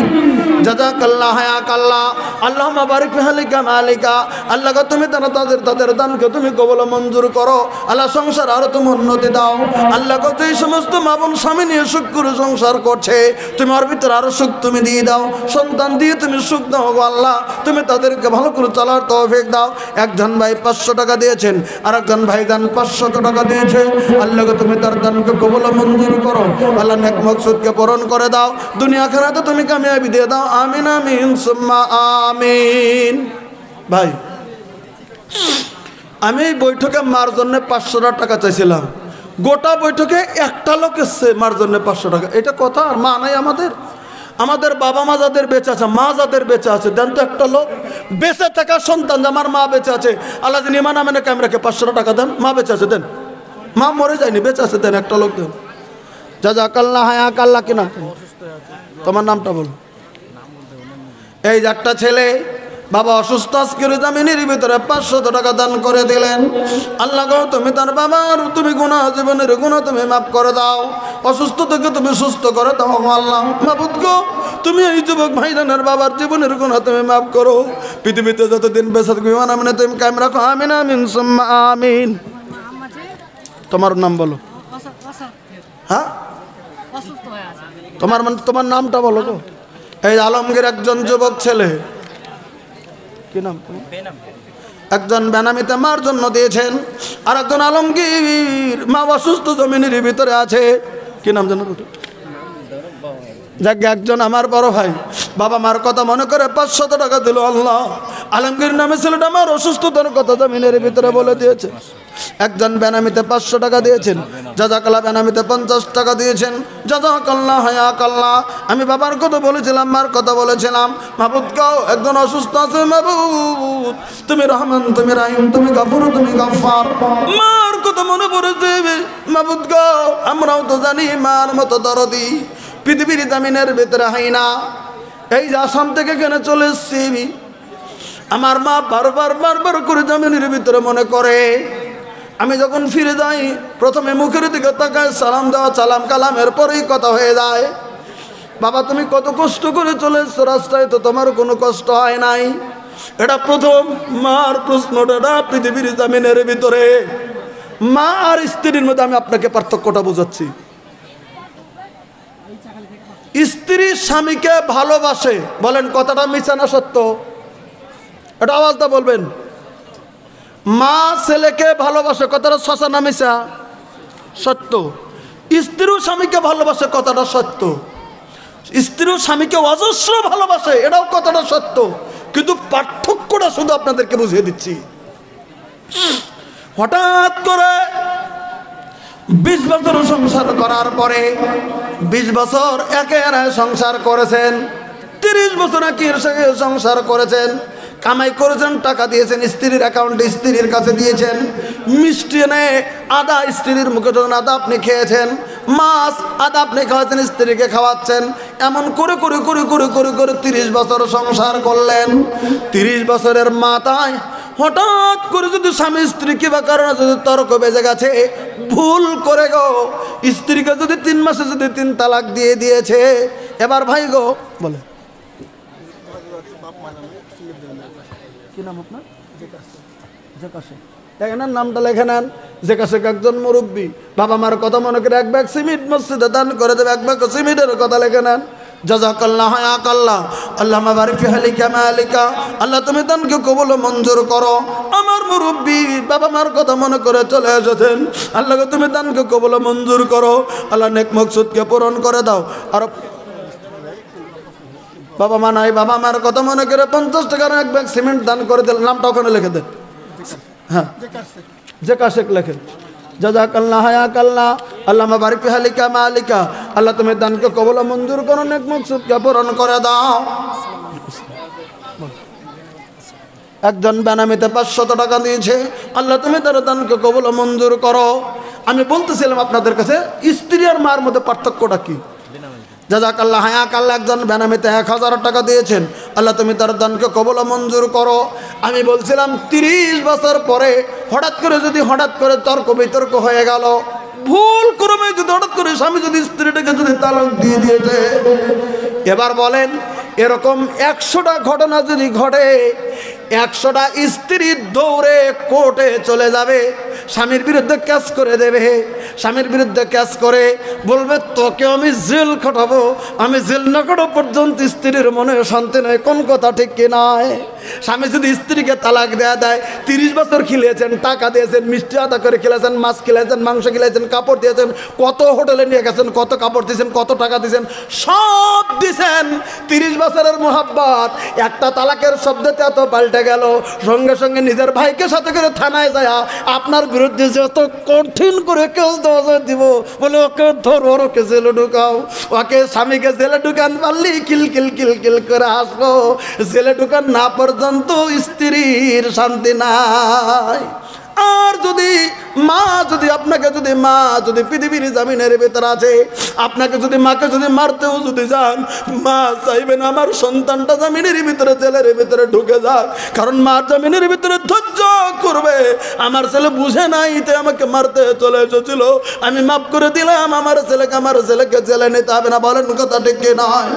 A: জাযাকাল্লাহ হায়াকাল্লাহ। আল্লাহুম্মা বারিক ফি হালিকা মালিকা, আল্লাহ গো, তুমি তাদের দানকে তুমি কবুল মঞ্জুর করো। আল্লাহ সংসার আরো তুমি উন্নতি দাও। আল্লাহ গো, যেই সমস্ত মা বোন স্বামী নিয়ে সুখ করে সংসার করছে, তুমি ওর ভিতরে আরো সুখ তুমি দিয়ে দাও, সন্তান দিয়ে তুমি সুখ দাও গো আল্লাহ। তুমি তাদেরকে ভালো করে চলার তৌফিক দাও। একজন ভাই 500 টাকা দিয়েছেন, আর একজন ভাই দান 500 টাকা দিয়েছে। আল্লাহ গো, তুমি তার দানকে কবুল মঞ্জুর করো। আল্লাহ নেক মকসুদকে পূরণ করে দাও, দুনিয়া আখিরাতে তুমি কামিয়াবি দিয়ে দাও। আমিন আমিন সুম্মা আমিন। ভাই, আমি এই বৈঠকে মার জন্য 500 টাকা চাইছিলাম, গোটা বৈঠকে একটা লোক এসছে মার জন্য 500 টাকা। এটা কথা? আর মা নাই আমাদের? আমাদের বাবা মা যাদের বেঁচে আছে, মা যাদের বেঁচে আছে, দেন তো একটা লোক। বেঁচে থাকা সন্তান, আমার মা বেঁচে আছে, আল্লাহ যিনি ইমান আমিনে কায়েম রাখে, 500 টাকা দেন। মা বেঁচে আছে, দেন। মা মরে যায়নি, বেঁচে আছে, দেন একটা লোক দেন। জাযাকাল্লাহ হায়াকাল্লাহ। কিনা তোমার নামটা বল। এই যে একটা ছেলে, বাবা অসুস্থ, আজকের জামিনের ভিতরে 500 টাকা দান করে দিলেন। আল্লাহ গো, তুমি তার বাবার তুমি গুনাহ, জীবনের গুনাহ তুমি মাফ করে দাও, অসুস্থ থেকে তুমি সুস্থ করে দাও আল্লাহ। মাবুদ গো, তুমি এই যুবক ভাইজানের বাবার জীবনের গুনাহ তুমি মাফ করো। পৃথিবীতে যতদিন বেঁচে থাকবে ইমান আমিনে তুমি কায়েম রাখো। আমিন আমিন সুম্মা আমিন। তোমার নাম বলো। হ্যাঁ, তোমার নামটা বলো গো। এই আলমগীর একজন যুবক ছেলে, কি নাম? একজন বেনামিতে মার জন্য দিয়েছেন, আর একজন আলমগীর মা অসুস্থ জমিনের ভিতরে আছে। কি নাম জানো? যাক, একজন আমার বড় ভাই বাবা মার কথা মনে করে 500 টাকা দিল। আল্লাহ, আলমগীর নামে ছেলেটা আমার অসুস্থতার কথা জমিনের ভিতরে বলে দিয়েছে। একজন বেনামিতে 500 টাকা দিয়েছেন। জাযাকাল্লাহ বেনামিতে 50 টাকা দিয়েছেন। জাযাকাল্লাহ হায়াকাল্লাহ। আমি বাবার কথা বলেছিলাম, মার কথা বলেছিলাম। মাবুদ গো, একজন অসুস্থ আছে, মাবুদ তুমি রহমান, তুমি রাহিম, তুমি গফুর, তুমি গফফার। মার কথা মনে পড়েছে মাবুদ গো, আমরাও তো জানি মার মতো দরদি পৃথিবীর জামিনের ভিতরে হয় না। এই যে আসাম থেকে কেনে চলে এসছি, আমার মা বারবার করে জামিনের ভিতরে মনে করে। আমি যখন ফিরে যাই, প্রথমে মুখের দিকে তাকায়, সালাম দেওয়া, সালাম কালামের পরেই কথা হয়ে যায়। বাবা, তুমি কত কষ্ট করে চলে এসছো, রাস্তায় তো তোমার কোনো কষ্ট হয় নাই। এটা প্রথম মার প্রশ্নটা পৃথিবীর জামিনের ভিতরে। মা আর স্ত্রীর মধ্যে আমি আপনাকে পার্থক্যটা বোঝাচ্ছি। স্ত্রী স্বামীকে ভালোবাসে, বলেন কথাটা মিথ্যা না সত্য? এটা আওয়াজটা বলবেন। মা ছেলেকে ভালোবাসে, কথাটা সঁচা না মিথ্যা? সত্য। স্ত্রীও স্বামীকে ভালোবাসে, কথাটা সত্য। স্ত্রীও স্বামীকে অজস্র ভালোবাসে, এটাও কথাটা সত্য। কিন্তু পার্থক্যটা শুধু আপনাদেরকে বুঝিয়ে দিচ্ছি। হঠাৎ করে 20 বছর সংসার করার পরে, 20 বছর একে সংসার করেছেন, 30 বছর একের সঙ্গে সংসার করেছেন, কামাই করেছেন, টাকা দিয়েছেন স্ত্রীর অ্যাকাউন্টে, স্ত্রীর কাছে দিয়েছেন, মিষ্টি এনে আদা স্ত্রীর মুখে যখন আদা আপনি খেয়েছেন, মাছ আদা আপনি খাওয়াচ্ছেন, স্ত্রীকে খাওয়াচ্ছেন, এমন করে করে করে করে করে করে 30 বছর সংসার করলেন। 30 বছরের মাথায় হঠাৎ করে যদি স্বামী স্ত্রী কিবা কারণে যদি তর্ক বেজে গেছে, ভুল করে গো স্ত্রীকে যদি 3 মাসে যদি 3 তালাক দিয়ে দিয়েছে, এবার ভাই গো বলে কি নাম আপনার? দেখেন নামটা লেখে নেন। জেকাশেক একজন মুরব্বী, বাবা মার কথা মনে করে 1 ব্যাগ সিমেন্ট মসজিদে দান করে দেবে, 1 ব্যাগ সিমেন্টের কথা লেখে নেন। জাযাকাল্লাহ হায়াকাল্লাহ, আল্লাহুম্মা বারিক ফি হালিকা মালিকা, আল্লাহ তুমি দানকে কবুল মঞ্জুর করো। আমার মুরব্বী বাবা মার কথা মনে করে চলে এসেছেন, আল্লাহ তুমি দানকে কবুল মঞ্জুর করো, আল্লাহ নেক মকসুদকে পূরণ করে দাও। আর বাবা মা নাই, বাবা মার কথা মনে করে 50 টাকার 1 ব্যাগ সিমেন্ট দান করে দিলেন। নামটা ওখানে লিখে দেন। হ্যাঁ, জেকাশেক লেখেন। জাযাকাল্লাহ হায়াকাল্লাহ, আল্লাহুম্মা বারিক ফি হালিকা মালিকা, আল্লাহ তুমি দানকে কবুল মঞ্জুর করো, নেক মকসুদকে পূরণ করে দাও। একজন বেনামিতে 500 টাকা দিয়েছে, আল্লাহ তুমি তার দানকে কবুল মঞ্জুর করো। আমি বলতেছিলাম আপনাদের কাছে স্ত্রী আর মার মধ্যে পার্থক্যটা কি? জাযাকাল্লাহ হায়াকাল্লাহ, একজন বেনামিতে 1000 টাকা দিয়েছেন, আল্লাহ তুমি তার দানকে কবুল মঞ্জুর করো। আমি বলছিলাম 30 বছর পরে হঠাৎ করে তর্ক বিতর্ক হয়ে গেল, ভুল ক্রমে যদি হঠাৎ করে স্বামী যদি স্ত্রীটাকে যদি তালাক দিয়ে দিয়েছে, এবার বলেন এরকম 100টা ঘটনা যদি ঘটে, 100টা স্ত্রী দৌড়ে কোর্টে চলে যাবে, স্বামীর বিরুদ্ধে কেস করে দেবে, স্বামীর বিরুদ্ধে কেস করে বলবে তোকে আমি জেল খাটাবো, আমি জেল না কাটো পর্যন্ত স্ত্রীর মনে শান্তি নেই। কোন কথা ঠিক কি নয়? স্বামী যদি স্ত্রীকে তালাক দেয়, 30 বছর খেলিয়েছেন, টাকা দিয়েছেন, মিষ্টি আদা করে খেলেছেন, মাছ খেলেছেন, মাংস খেলেছেন, কাপড় দিয়েছেন, কত হোটেলে নিয়ে গেছেন, কত কাপড় দিয়েছেন, কত টাকা দিয়েছেন, সব দিয়েছেন। 30 বছরের মোহাব্বত একটা তালাকের শব্দতে এত পাল্টে গেল। সঙ্গে সঙ্গে নিজের ভাইকে সাথে করে থানায় যায় আপনার বিরুদ্ধে যত কঠিন করে কেস দেওয়া দিব, বলে ওকে ধরো, ওকে জেলে ঢুকাও, ওকে স্বামীকে জেলে ঢুকান পারলি কিল কিল কিল কিল করে আসবো, জেলে ঢুকান না পর্যন্ত স্ত্রীর শান্তি নাই। আর যদি মা যদি পৃথিবীর জামিনের ভেতরে আছে, আপনাকে যদি মাকে যদি মারতেও যদি যান, মা চাইবেন আমার সন্তানটা জামিনের ভিতরে জেলের ভিতরে ঢুকে যাক, কারণ মার জামিনের ভিতরে ধৈর্য করবে, আমার ছেলে বুঝে নাই তে আমাকে মারতে চলে এসেছিল, আমি মাফ করে দিলাম, আমার ছেলেকে জেলে নিতে হবে না। বলেন কথা ঠিক কি নয়?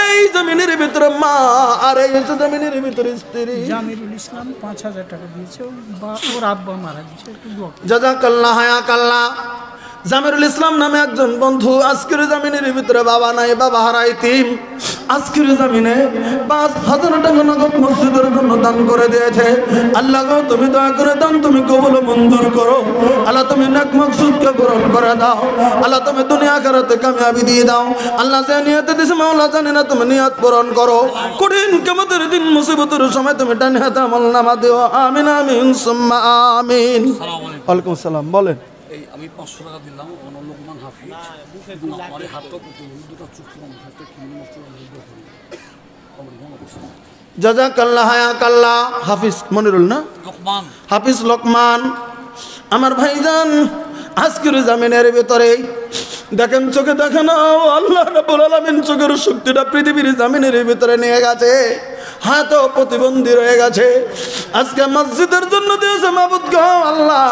A: এই জমিনের ভিতরে মা আর এই জমিনের ভিতরে স্ত্রী।
D: জামিরুল ইসলাম 5000 টাকা দিয়েছে, ওর আব্বা মারা গেছে।
A: জাযাকাল্লাহ হায়াকাল্লাহ, জামিরুল ইসলাম নামে একজন বন্ধু আজকের জামিনের ভিতরে বাবা নাই, বাবা হারাইতিম, আজকের জামিনে 5000 টাকা নগদ মসজিদের জন্য দান করে দিয়েছে। আল্লাহ গো তুমি দয়া করে দান তুমি কবুল মঞ্জুর করো, আল্লাহ তুমি নেক মকসুদকে পূরণ করে দাও, আল্লাহ তুমি দুনিয়া আখিরাতে কামিয়াবি দিয়ে দাও। আল্লাহ যে নিয়তে দিয়েছে মাওলা জানি না, তুমি নিয়ত পূরণ করো। কঠিন কিয়ামতের দিন মুসিবতের সময় তুমি ডান হাতে আমলনামা দিও। আমিন আমিন সুম্মা আমিন। ওয়ালাইকুম আসসালাম। বলেন।
E: আমি 500 টাকা দিলাম, কোনো লোকমান হাফিজ আমার হাতটা দুটো চুক্তি
A: জাযাকাল্লাহ হায়াকাল্লাহ, হাফিজ মনিরুল না, হাফিজ লোকমান আমার ভাইজান আজকের জামিনের ভিতরে দেখেন, চোখে দেখে না, আল্লাহ রাব্বুল আলামিন চোখের শক্তিটা পৃথিবীর জামিনের ভিতরে নিয়ে গেছে। হাতও প্রতিবন্ধী রয়ে গেছে, আজকে মসজিদের জন্য দিয়েছে মাবুদ গো আল্লাহ,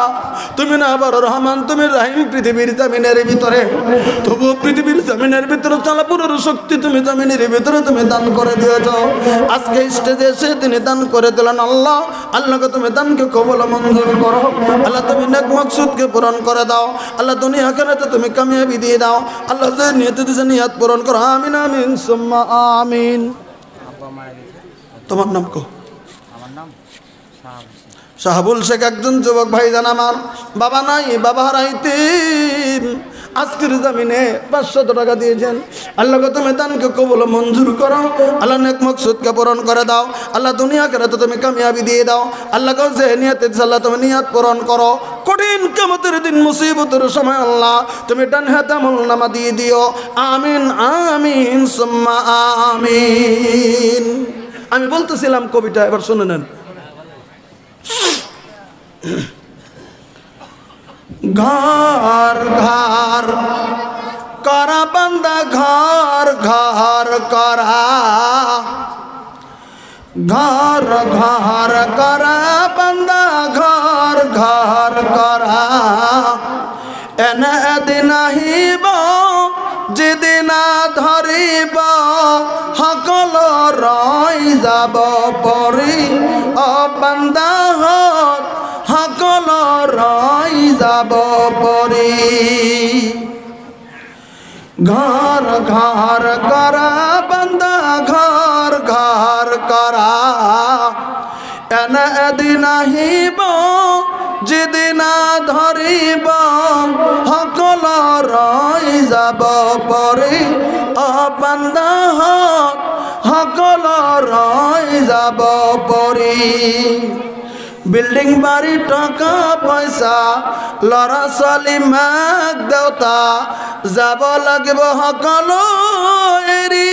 A: তুমি না আবার রহমান, তুমি রাহিম, পৃথিবীর জমিনের ভিতরে, তবু পৃথিবীর জমিনের ভিতরে চালাপুরের শক্তি তুমি জমিনের ভিতরে তুমি দান করে দিয়েছ। আজকে স্টেজে এসে তিনি দান করে দিলেন। আল্লাহ, আল্লাহকে তুমি দানকে কবুল মঞ্জুর করো। আল্লাহ, তুমি নেক মকসুদকে পূরণ করে দাও। আল্লাহ, দুনিয়া আখিরাতে তুমি কামিয়াবি দিয়ে দাও। আল্লাহ, যে নিয়ত দিয়েছে নিয়ত পূরণ করো। আমিন আমিন সুম্মা আমিন।
B: আব্বা মারা গেছে।
A: তোমার নাম কো?
B: আমার নাম সাহাব।
A: শাহাবুল শেখ একজন যুবক ভাইজান আমার, বাবা নাই, বাবা হারাইতেন, আজকের জামিনে 500 টাকা দিয়েছেন। আল্লাহকে তুমি দানকে কবুল মঞ্জুর করো। আল্লাহ নেক মকসুদকে পূরণ করে দাও। আল্লাহ দুনিয়া আখিরাতে তুমি কামিয়াবি দিয়ে দাও। আল্লাহকে যে নিয়তে আল্লাহ তুমি নিয়ত পূরণ করো। কঠিন কিয়ামতের দিন মুসিবতের সময় আল্লাহ তুমি ডান হাতে আমলনামা দিয়ে দিও। আমিন আমিন সুম্মা আমিন। আমি বলতেছিলাম কবিতা, এবার শুনে নেন। ঘর ঘর করা বান্দা, ঘর ঘর করা, ঘর ঘর করা বান্দা, ঘর ঘর করা, এনে দিন আহিব যেদিন ধরিব, সকল রই যাব পরি, ও বান্দা হত সকল রই যাব পরি। ঘর ঘর করা বান্দা, ঘর ঘর করা, এনে দিন আহিব যেদিন ধরিব, সকল রই যাব পরি, ও বান্দা হত সকল রই যাব পরি। বিল্ডিং বাড়ি টাকা পয়সা লড়া ছোৱালী মাক দেউতা যাব লাগিব সকলো এৰি,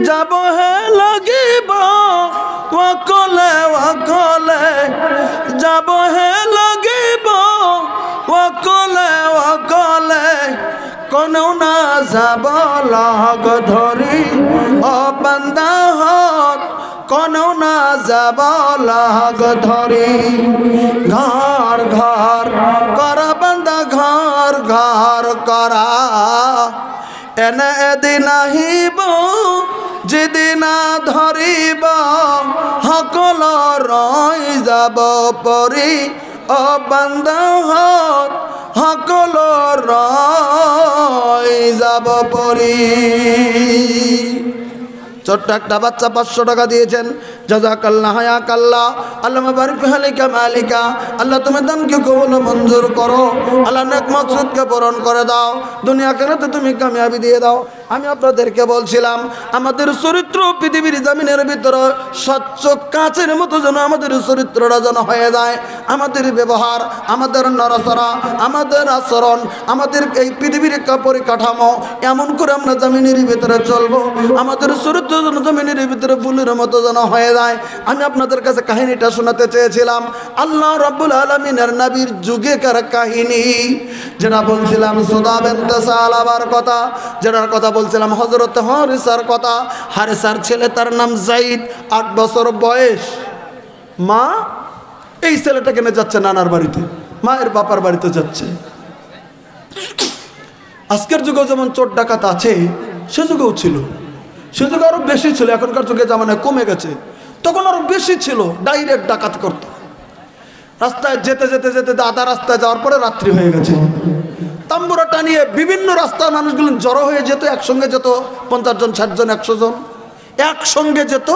A: যাবহে লাগিব অকলে অকলে, যাবহে লাগিব অকলে অকলে, কোনেও না যাব লগ ধৰি, ও বান্দা হত কোনেও না যাব লগ ধৰি। ঘর ঘর করা বান্দা, ঘর ঘর করা, এনে এদিন আহিব যেদিন ধরিব, সকল রই যাব পরি, ও বান্দা হত সকল রই যাব পরি। ছোট্ট একটা বাচ্চা 500 টাকা দিয়েছেন। জাযাকাল্লাহ হায়াকাল্লাহ। আল্লাহ বারিক হালিকা মালিকা। আল্লাহ তুমি দানকে কবুল মঞ্জুর করো। আল্লাহ নেক মকসুদকে পূরণ করে দাও। দুনিয়া আখিরাতে তুমি কামিয়াবি দিয়ে দাও। আমি আপনাদেরকে বলছিলাম, আমাদের চরিত্র পৃথিবীর জমিনের ভিতরে স্বচ্ছ কাচের মতো যেন আমাদের চরিত্রটা যেন হয়ে যায়। আমাদের ব্যবহার, আমাদের নড়াচড়া, আমাদের আচরণ, আমাদের এই পৃথিবীর পরিকাঠামো এমন করে আমরা জমিনের ভিতরে চলবো, আমাদের চরিত্র যেন জমিনের ভিতরে ফুলের মতো যেন হয়ে যায়। আমি আপনাদের কাছে কাহিনীটা শোনাতে চেয়েছিলাম, আল্লাহ রাব্বুল আলামিনের নবীর যুগেকার কাহিনী, যেটা বলছিলাম সুদা বিনতে সালাবার কথা, যেটার কথা বলছিলাম হযরত হারিসার কথা। হারিসার ছেলে, তার নাম যায়েদ, 8 বছর বয়স। মা এই ছেলেটা কেন যাচ্ছে নানার বাড়িতে, মায়ের বাবার বাড়িতে যাচ্ছে। আজকের যুগে যেমন চোর ডাকাত আছে, সে যুগেও ছিল, সে যুগে আরো বেশি ছিল। এখনকার যুগে জামানায় কমে গেছে, তখন আরো বেশি ছিল। ডাইরেক্ট ডাকাত করত। রাস্তায় যেতে যেতে যেতে আধা রাস্তায় যাওয়ার পরে রাত্রি হয়ে গেছে, তাম্বুরা টানিয়ে বিভিন্ন রাস্তায় মানুষগুলো জড়ো হয়ে যেত, একসঙ্গে যেত 50 জন 60 জন 100 জন একসঙ্গে যেত,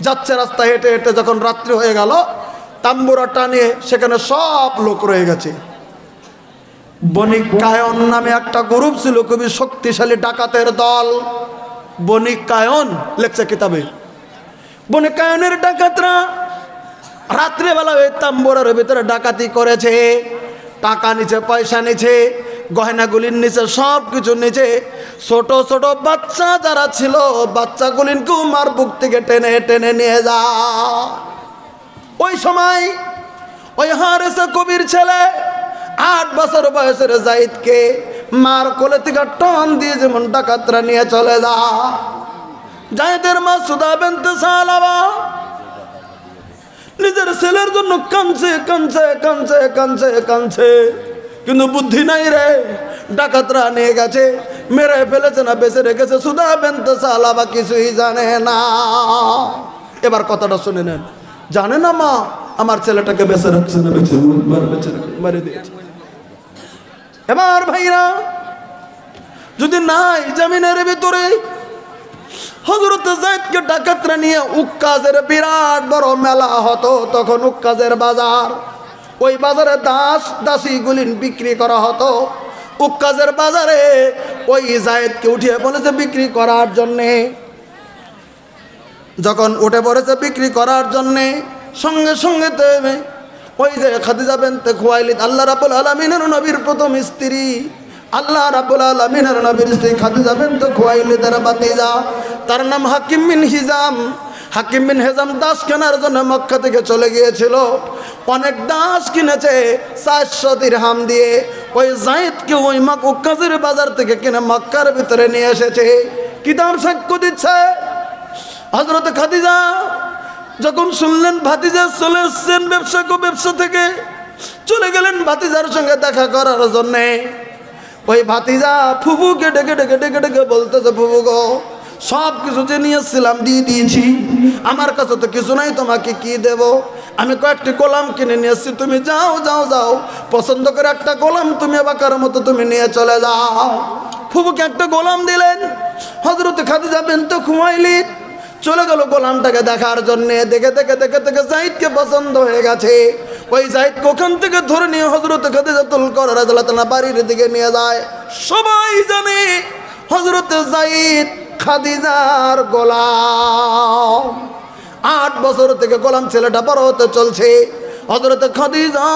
A: যাচ্ছে রাস্তায় হেঁটে হেঁটে। যখন রাত্রি হয়ে গেল, তাম্বুরা টানিয়ে সেখানে সব লোক রয়ে গেছে। বণিক কায়ন নামে একটা গ্রুপ ছিল, খুবই শক্তিশালী ডাকাতের দল। বণিক কায়ন লেখছে কিতাবে। বণিক কায়নের ডাকাতরা রাত্রেবেলা ওই তাম্বুরার ভিতরে ডাকাতি করেছে। টাকা নিচে, পয়সা নিচে, গয়নাগুলির নিচে, সব কিছু নিচে। ছোট ছোট বাচ্চা যারা ছিল, বাচ্চাগুলিনকেও মার বুক থেকে টেনে টেনে নিয়ে যা। ওই সময় ওই হারেসা কবির ছেলে 8 বছর বয়সের যায়েদকে মার কোলে থেকে টান দিয়ে যেমন ডাকাতরা নিয়ে চলে যা। জায়েদের মা সুদা বিনতে সালাবা নিজের ছেলের জন্য কাঁদছে কাঁদছে কাঁদছে কাঁদছে কাঁদছে, কিন্তু বুদ্ধি নাই রে। ডাকাতরা নিয়ে গেছে, মেরে ফেলেছে না বেঁচে রেখেছে, সুদা বিনতে সালাবা কিছুই জানে না। এবার কথাটা শুনে নেন। জানে না মা আমার ছেলেটাকে বেঁচে রাখছে না, বেঁচে মারে দিয়েছে। এবার ভাইরা যদি নাই জমিনের ভিতরে হযরত যায়েদকে ডাকাতরা নিয়ে উক্কাজের বিরাট বড় মেলা হতো, তখন উক্কাজের বাজার, ওই বাজারে দাস দাসী গুলিন বিক্রি করা হতো। উক্কাজের বাজারে ওই যায়েদকে উঠিয়ে বলেছে বিক্রি করার জন্যে। যখন উঠে পড়েছে বিক্রি করার জন্যে, সঙ্গে সঙ্গে ওই যে খাদিজা বিনতে খুয়াইলিদ, আল্লাহ রাব্বুল আলামিনের নবীর প্রথম স্ত্রী, আল্লাহ রাব্বুল আলামিনের নবীর স্ত্রী খাদিজা বিনতে খুয়াইলিদের ভাতিজা, তার নাম হাকিম বিন হিজাম। হাকিম বিন হিজাম দাস কেনার জন্য মক্কা থেকে চলে গিয়েছিল। অনেক দাস কিনেছে 400 দিরহাম দিয়ে। ওই যায়েদকে ওই উক্কাজের বাজার থেকে কিনে মক্কার ভিতরে নিয়ে এসেছে। কিতাব সাক্ষ্য দিচ্ছে হযরত খাদিজা যখন শুনলেন ভাতিজা চলে এসছেন ব্যবসা থেকে, চলে গেলেন ভাতিজার সঙ্গে দেখা করার জন্যে। ওই ভাতিজা ফুফুকে ডেকে ডেকে ডেকে ডেকে বলতেছে, ফুফু গো সব কিছু যে নিয়েছিলাম দিয়ে দিয়েছি, আমার কাছে তো কিছু নাই, তোমাকে কি দেব? আমি কয়েকটি গোলাম কিনে নিয়ে এসেছি, তুমি যাও যাও যাও, পছন্দ করে একটা গোলাম তুমি বাকার মতো তুমি নিয়ে চলে যাও। ফুফুকে একটা গোলাম দিলেন। হযরত খাদিজা বিনতে খুয়াইলিদ চলে গেল গোলামটাকে দেখার জন্যে। দেখে দেখে দেখে দেখে যায়েদকে পছন্দ হয়ে গেছে। ওই যায়েদকে ওখান থেকে ধরে নিয়ে হযরত খাদিজাতুল কুবরা রাদিয়াল্লাহু তাআলা বাড়ির দিকে নিয়ে যায়। সবাই জানে হযরত যায়েদ খাদিজার গোলাম। 8 বছর থেকে গোলাম ছেলেটা বড় হতে চলছে। হযরত খাদিজা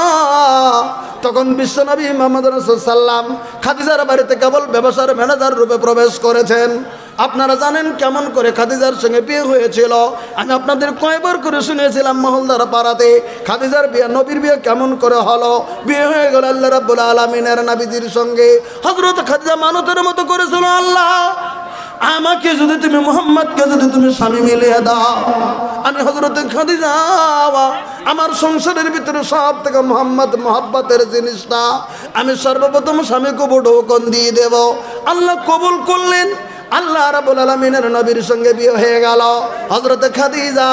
A: তখন বিশ্বনবী মুহাম্মদ রাসূলুল্লাহ সাল্লাল্লাহু আলাইহি ওয়াসাল্লাম খাদিজার বাড়িতে কেবল ব্যবসার ম্যানেজার রূপে প্রবেশ করেছেন। আপনারা জানেন কেমন করে খাদিজার সঙ্গে বিয়ে হয়েছিল। আমি আপনাদের কয়বার করে শুনেছিলাম মহলদার পাড়াতে খাদিজার বিয়ে, নবীর বিয়ে কেমন করে হলো। বিয়ে হয়ে গেল আল্লাহ রাব্বুল আলামিনের নবীজির সঙ্গে। হযরত খাদিজা মানতের মতো করেছিল, আল্লাহ আমাকে যদি তুমি মুহাম্মদকে যদি তুমি স্বামী মিলিয়ে দাও, আমি হযরত খাদিজা আমার সংসারের ভিতরে সব থেকে মুহাম্মদ মহব্বতের জিনিসটা আমি সর্বপ্রথম স্বামীকে বড় দিয়ে দেব। আল্লাহ কবুল করলেন। আল্লাহ রাব্বুল আলামিনের নবীর সঙ্গে বিয়ে হয়ে গেল। হযরত খাদিজা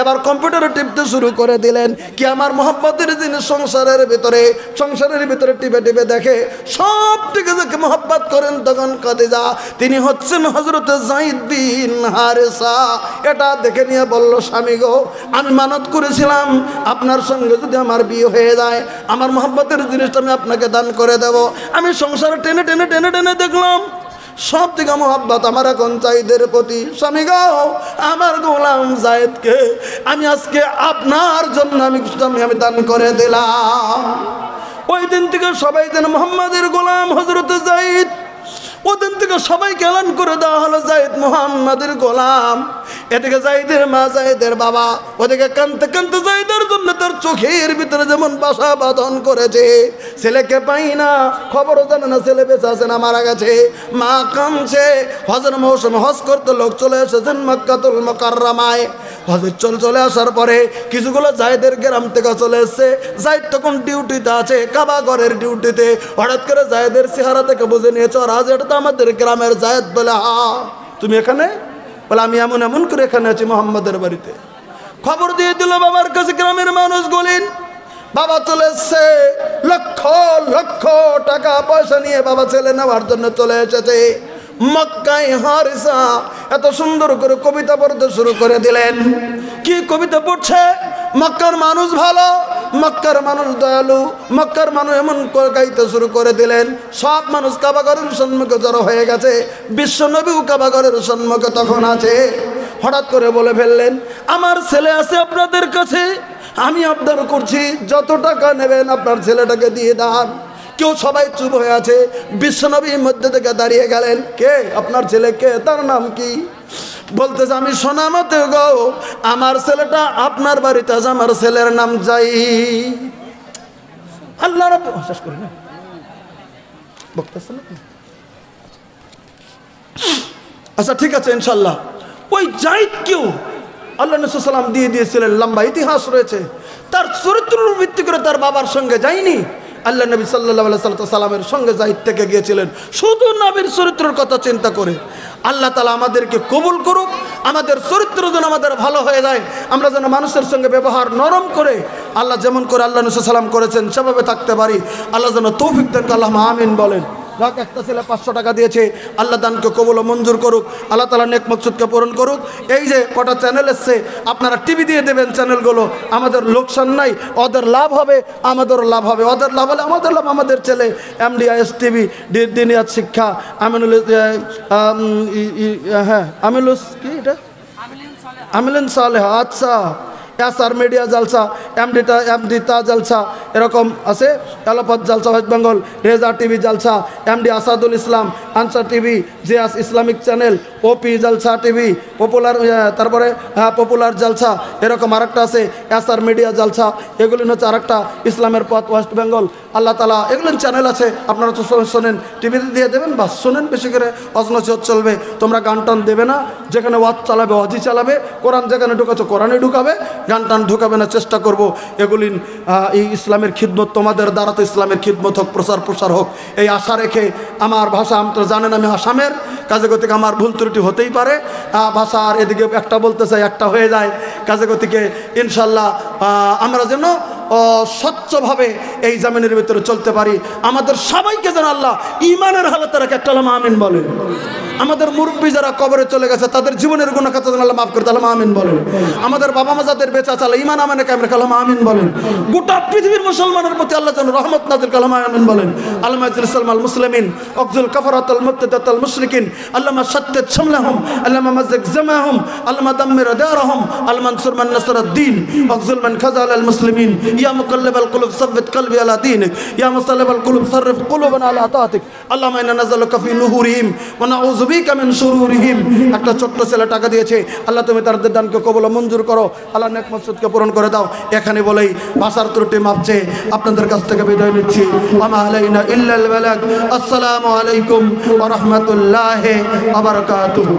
A: এবার কম্পিউটারে টিপতে শুরু করে দিলেন। কি আমার মহব্বতের জিনিস সংসারের ভিতরে টিপে টিপে দেখে সব থেকে যাকে মহব্বত করেন তখন খাদিজা, তিনি হচ্ছেন হযরত যায়েদ বিন হারেসা। এটা দেখে নিয়ে বলল, স্বামী গো আমি মানত করেছিলাম আপনার সঙ্গে যদি আমার বিয়ে হয়ে যায় আমার মহব্বতের জিনিসটা আমি আপনাকে দান করে দেব। আমি সংসার টেনে টেনে টেনে টেনে দেখলাম সব থেকে মহব্বত আমার এখন যায়েদের প্রতি। স্বামী গো আমার গোলাম যায়েদকে আমি আজকে আপনার জন্য আমি দান করে দিলাম। ওই দিন থেকে সবাই যেন মুহাম্মাদের গোলাম হযরত যায়েদ। ওদিন থেকে সবাইকে এলান করে দেওয়া হলো যায়েদ মুহাম্মাদের গোলাম। এদিকে যায়েদের মা যায়েদের বাবা ওদিকে কাঁদতে কাঁদতে যায়েদের জন্য তার চোখের ভিতরে যেমন বাসা বাঁধন করেছে। ছেলেকে পাই না, খবরও জানে না ছেলে বেঁচে আছে না মারা গেছে। মা কাঁদছে। হজের মৌসুমে হজ করতে লোক চলে এসেছেন মক্কাতুল মুকাররমায়। হজের চলে আসার পরে কিছুগুলো যায়েদের গ্রাম থেকে চলে এসছে। যায়েদ তখন ডিউটিতে আছে, কাবা ঘরের ডিউটিতে। হঠাৎ করে যায়েদের চেহারা থেকে বুঝে নিয়েছ রাজ এটা তো আমাদের গ্রামের যায়েদ। বলে হ্যাঁ তুমি এখানে? বলে আমি এমন এমন করে এখানে আছি মোহাম্মদের বাড়িতে। খবর দিয়ে দিল বাবার কাছে, গ্রামের মানুষ গলিন বাবা চলে এসছে। লক্ষ লক্ষ টাকা পয়সা নিয়ে বাবা ছেলে নেওয়ার জন্য চলে এসেছে মক্কায়। হারিসা এত সুন্দর করে কবিতা পড়তে শুরু করে দিলেন। কি কবিতা পড়ছে? মক্কার মানুষ ভালো, মক্কার মানুষ দয়ালু, মক্কার মানুষ এমন করে গাইতে শুরু করে দিলেন। সব মানুষ কাবাঘরের সম্মুখে জড়ো হয়ে গেছে। বিশ্বনবীও কাবাঘরের সম্মুখে তখন আছে। হঠাৎ করে বলে ফেললেন, আমার ছেলে আছে আপনাদের কাছে, আমি আবদার করছি যত টাকা নেবেন আপনার ছেলেটাকে দিয়ে দেন। কেউ সবাই চুপ হয়ে আছে। বিশ্বনবীর মধ্যে থেকে দাঁড়িয়ে গেলেন, কে আপনার ছেলে, কে, তার নাম কি? বলতেছে আমি শোনা মতে গো আমার ছেলেটা আপনার বাড়িতে আছে, আমার ছেলের নাম যায়েদ। আল্লাহ রাব্বুল শেষ করে না বক্তাছেন নাকি? আচ্ছা ঠিক আছে ইনশাল্লাহ। ওই জাহিদকেও আল্লাহ নবী সাল্লাল্লাহু আলাইহি ওয়াসাল্লাম দিয়ে দিয়েছিলেন, লম্বা ইতিহাস রয়েছে। তার চরিত্রের ভিত্তি করে তার বাবার সঙ্গে যায়নি, আল্লাহ নবী সাল্লাল্লাহু আলাইহি সাল্লামের সঙ্গে জাহিদ থেকে গিয়েছিলেন শুধু নবীর চরিত্রের কথা চিন্তা করে। আল্লাহ তাআলা আমাদেরকে কবুল করুক, আমাদের চরিত্র যেন আমাদের ভালো হয়ে যায়, আমরা যেন মানুষের সঙ্গে ব্যবহার নরম করে আল্লাহ যেমন করে আল্লাহ নবী সাল্লাল্লাহু আলাইহি ওয়াসাল্লাম করেছেন সেভাবে থাকতে পারি। আল্লাহ যেন তৌফিক দেন, আল্লাহুম্মা আমিন বলেন। যাক, একটা ছেলে 500 টাকা দিয়েছে, আল্লাহ দানকে কবুল ও মঞ্জুর করুক, আল্লাহ তাআলা নেক মকসুদকে পূরণ করুক। এই যে কটা চ্যানেল এসছে, আপনারা টিভি দিয়ে দেবেন চ্যানেলগুলো, আমাদের লোকসান নাই, ওদের লাভ হবে আমাদেরও লাভ হবে, ওদের লাভ হলে আমাদের লাভ। আমাদের ছেলে MDIS টিভি, দিনিয়াত শিক্ষা, আমিনুল হ্যাঁ আমিলুস কি এটা আমিলিন সালেহা, আচ্ছা এসআর মিডিয়া জালসা, এমডি তা জালসা, এরকম আছে এলাপাত জালসা ওয়েস্ট বেঙ্গল, রেজা টিভি জালসা, MD আসাদুল ইসলাম, answer TV, Zia's Islamic channel, OP জালসা টিভি, পপুলার, তারপরে পপুলার জালসা, এরকম আরেকটা আছে এসআর মিডিয়া জালসা। এগুলি হচ্ছে আরেকটা ইসলামের পথ ওয়েস্ট বেঙ্গল। আল্লাহ তাআলা এগুলো চ্যানেল আছে, আপনারা তো শোনেন, টিভিতে দিয়ে দেবেন, বাস শোনেন, বেশি করে অজনসিহত চলবে। তোমরা গান টান দেবে না, যেখানে ওয়াজ চালাবে ওয়াজই চালাবে, কোরআন যেখানে ঢুকাচ্ছে কোরআনে ঢুকাবে, গান টান ঢুকাবে না, চেষ্টা করব এগুলি এই ইসলামের খিদমত, তোমাদের দ্বারা তো ইসলামের খিদমত হোক, প্রসার হোক, এই আশা রেখে। আমার ভাষা আপনারা জানেন আমি আসামের, কাজে গতিকে আমার ভুল ত্রুটি হতেই পারে, ভাষা আর এদিকে একটা বলতে চাই একটা হয়ে যায়, কাজে গতিকে ইনশাল্লাহ আমরা যেন স্বচ্ছভাবে এই জামিনের ভিতরে চলতে পারি। আমাদের সবাইকে যেন আল্লাহ ইমানের হালতে রাখে, একটা আল্লাহ আমিন বলেন। আমাদের মুরব্বী যারা কবরে চলে গেছে তাদের জীবনের গুনাহ খাতা যেন আল্লাহ মাফ করে, আল্লাহ আমিন বলেন। আমাদের বাবা মা যাদের বেঁচে আছে আল্লাহ ঈমান আমানে কায়েম রাখে, আল্লাহ আমিন বলেন। গোটা পৃথিবীর মুসলমানের প্রতি আল্লাহ যেন রহমত নাযিল করে, আল্লাহ আমিন বলেন। আল্লাহুম্মা ইজ্জিল ইসলামাল মুসলিমিন ওয়াকজুল কাফারাতাল মুবতাদাতাল মুশরিকিন, আল্লাহুম্মা শাত্তিত শামলাহুম, আল্লাহুম্মা মাযজিক জামাহুম, আল্লাহুম্মা দাম্মির দারহুম, আল্লাহুম্মা আনসুর মান নাসারাদ-দ্বীন ওয়াকজুল মান খাযালাল মুসলিমিন, ইয়া মুকাল্লিবাল কুলুব সাব্বিত কলবি আলা দীনিক, ইয়া মুসাল্লিবাল কুলুব সাররিফ কুলুবানা আলা তাআতিক, আল্লাহুম্মা ইন্না নাযালুকা ফি নুহুরিহিম ওয়া নাউযু বিকা মিন শুরুরিহিম। একটা ছোট্ট ছেলে টাকা দিয়েছে, আল্লাহ তুমি তাদের দানকে কবুল ও মঞ্জুর করো, আল্লাহ নেক মকসুদকে পূরণ করে দাও। এখানে বলেই ভাষার ত্রুটি মাপ চেয়ে আপনাদের কাছ থেকে বিদায় নিচ্ছি। ওয়া মা আলাইনা ইল্লাল বালাগ। আসসালামু আলাইকুম ওয়া রাহমাতুল্লাহি ওয়া বারাকাতুহু।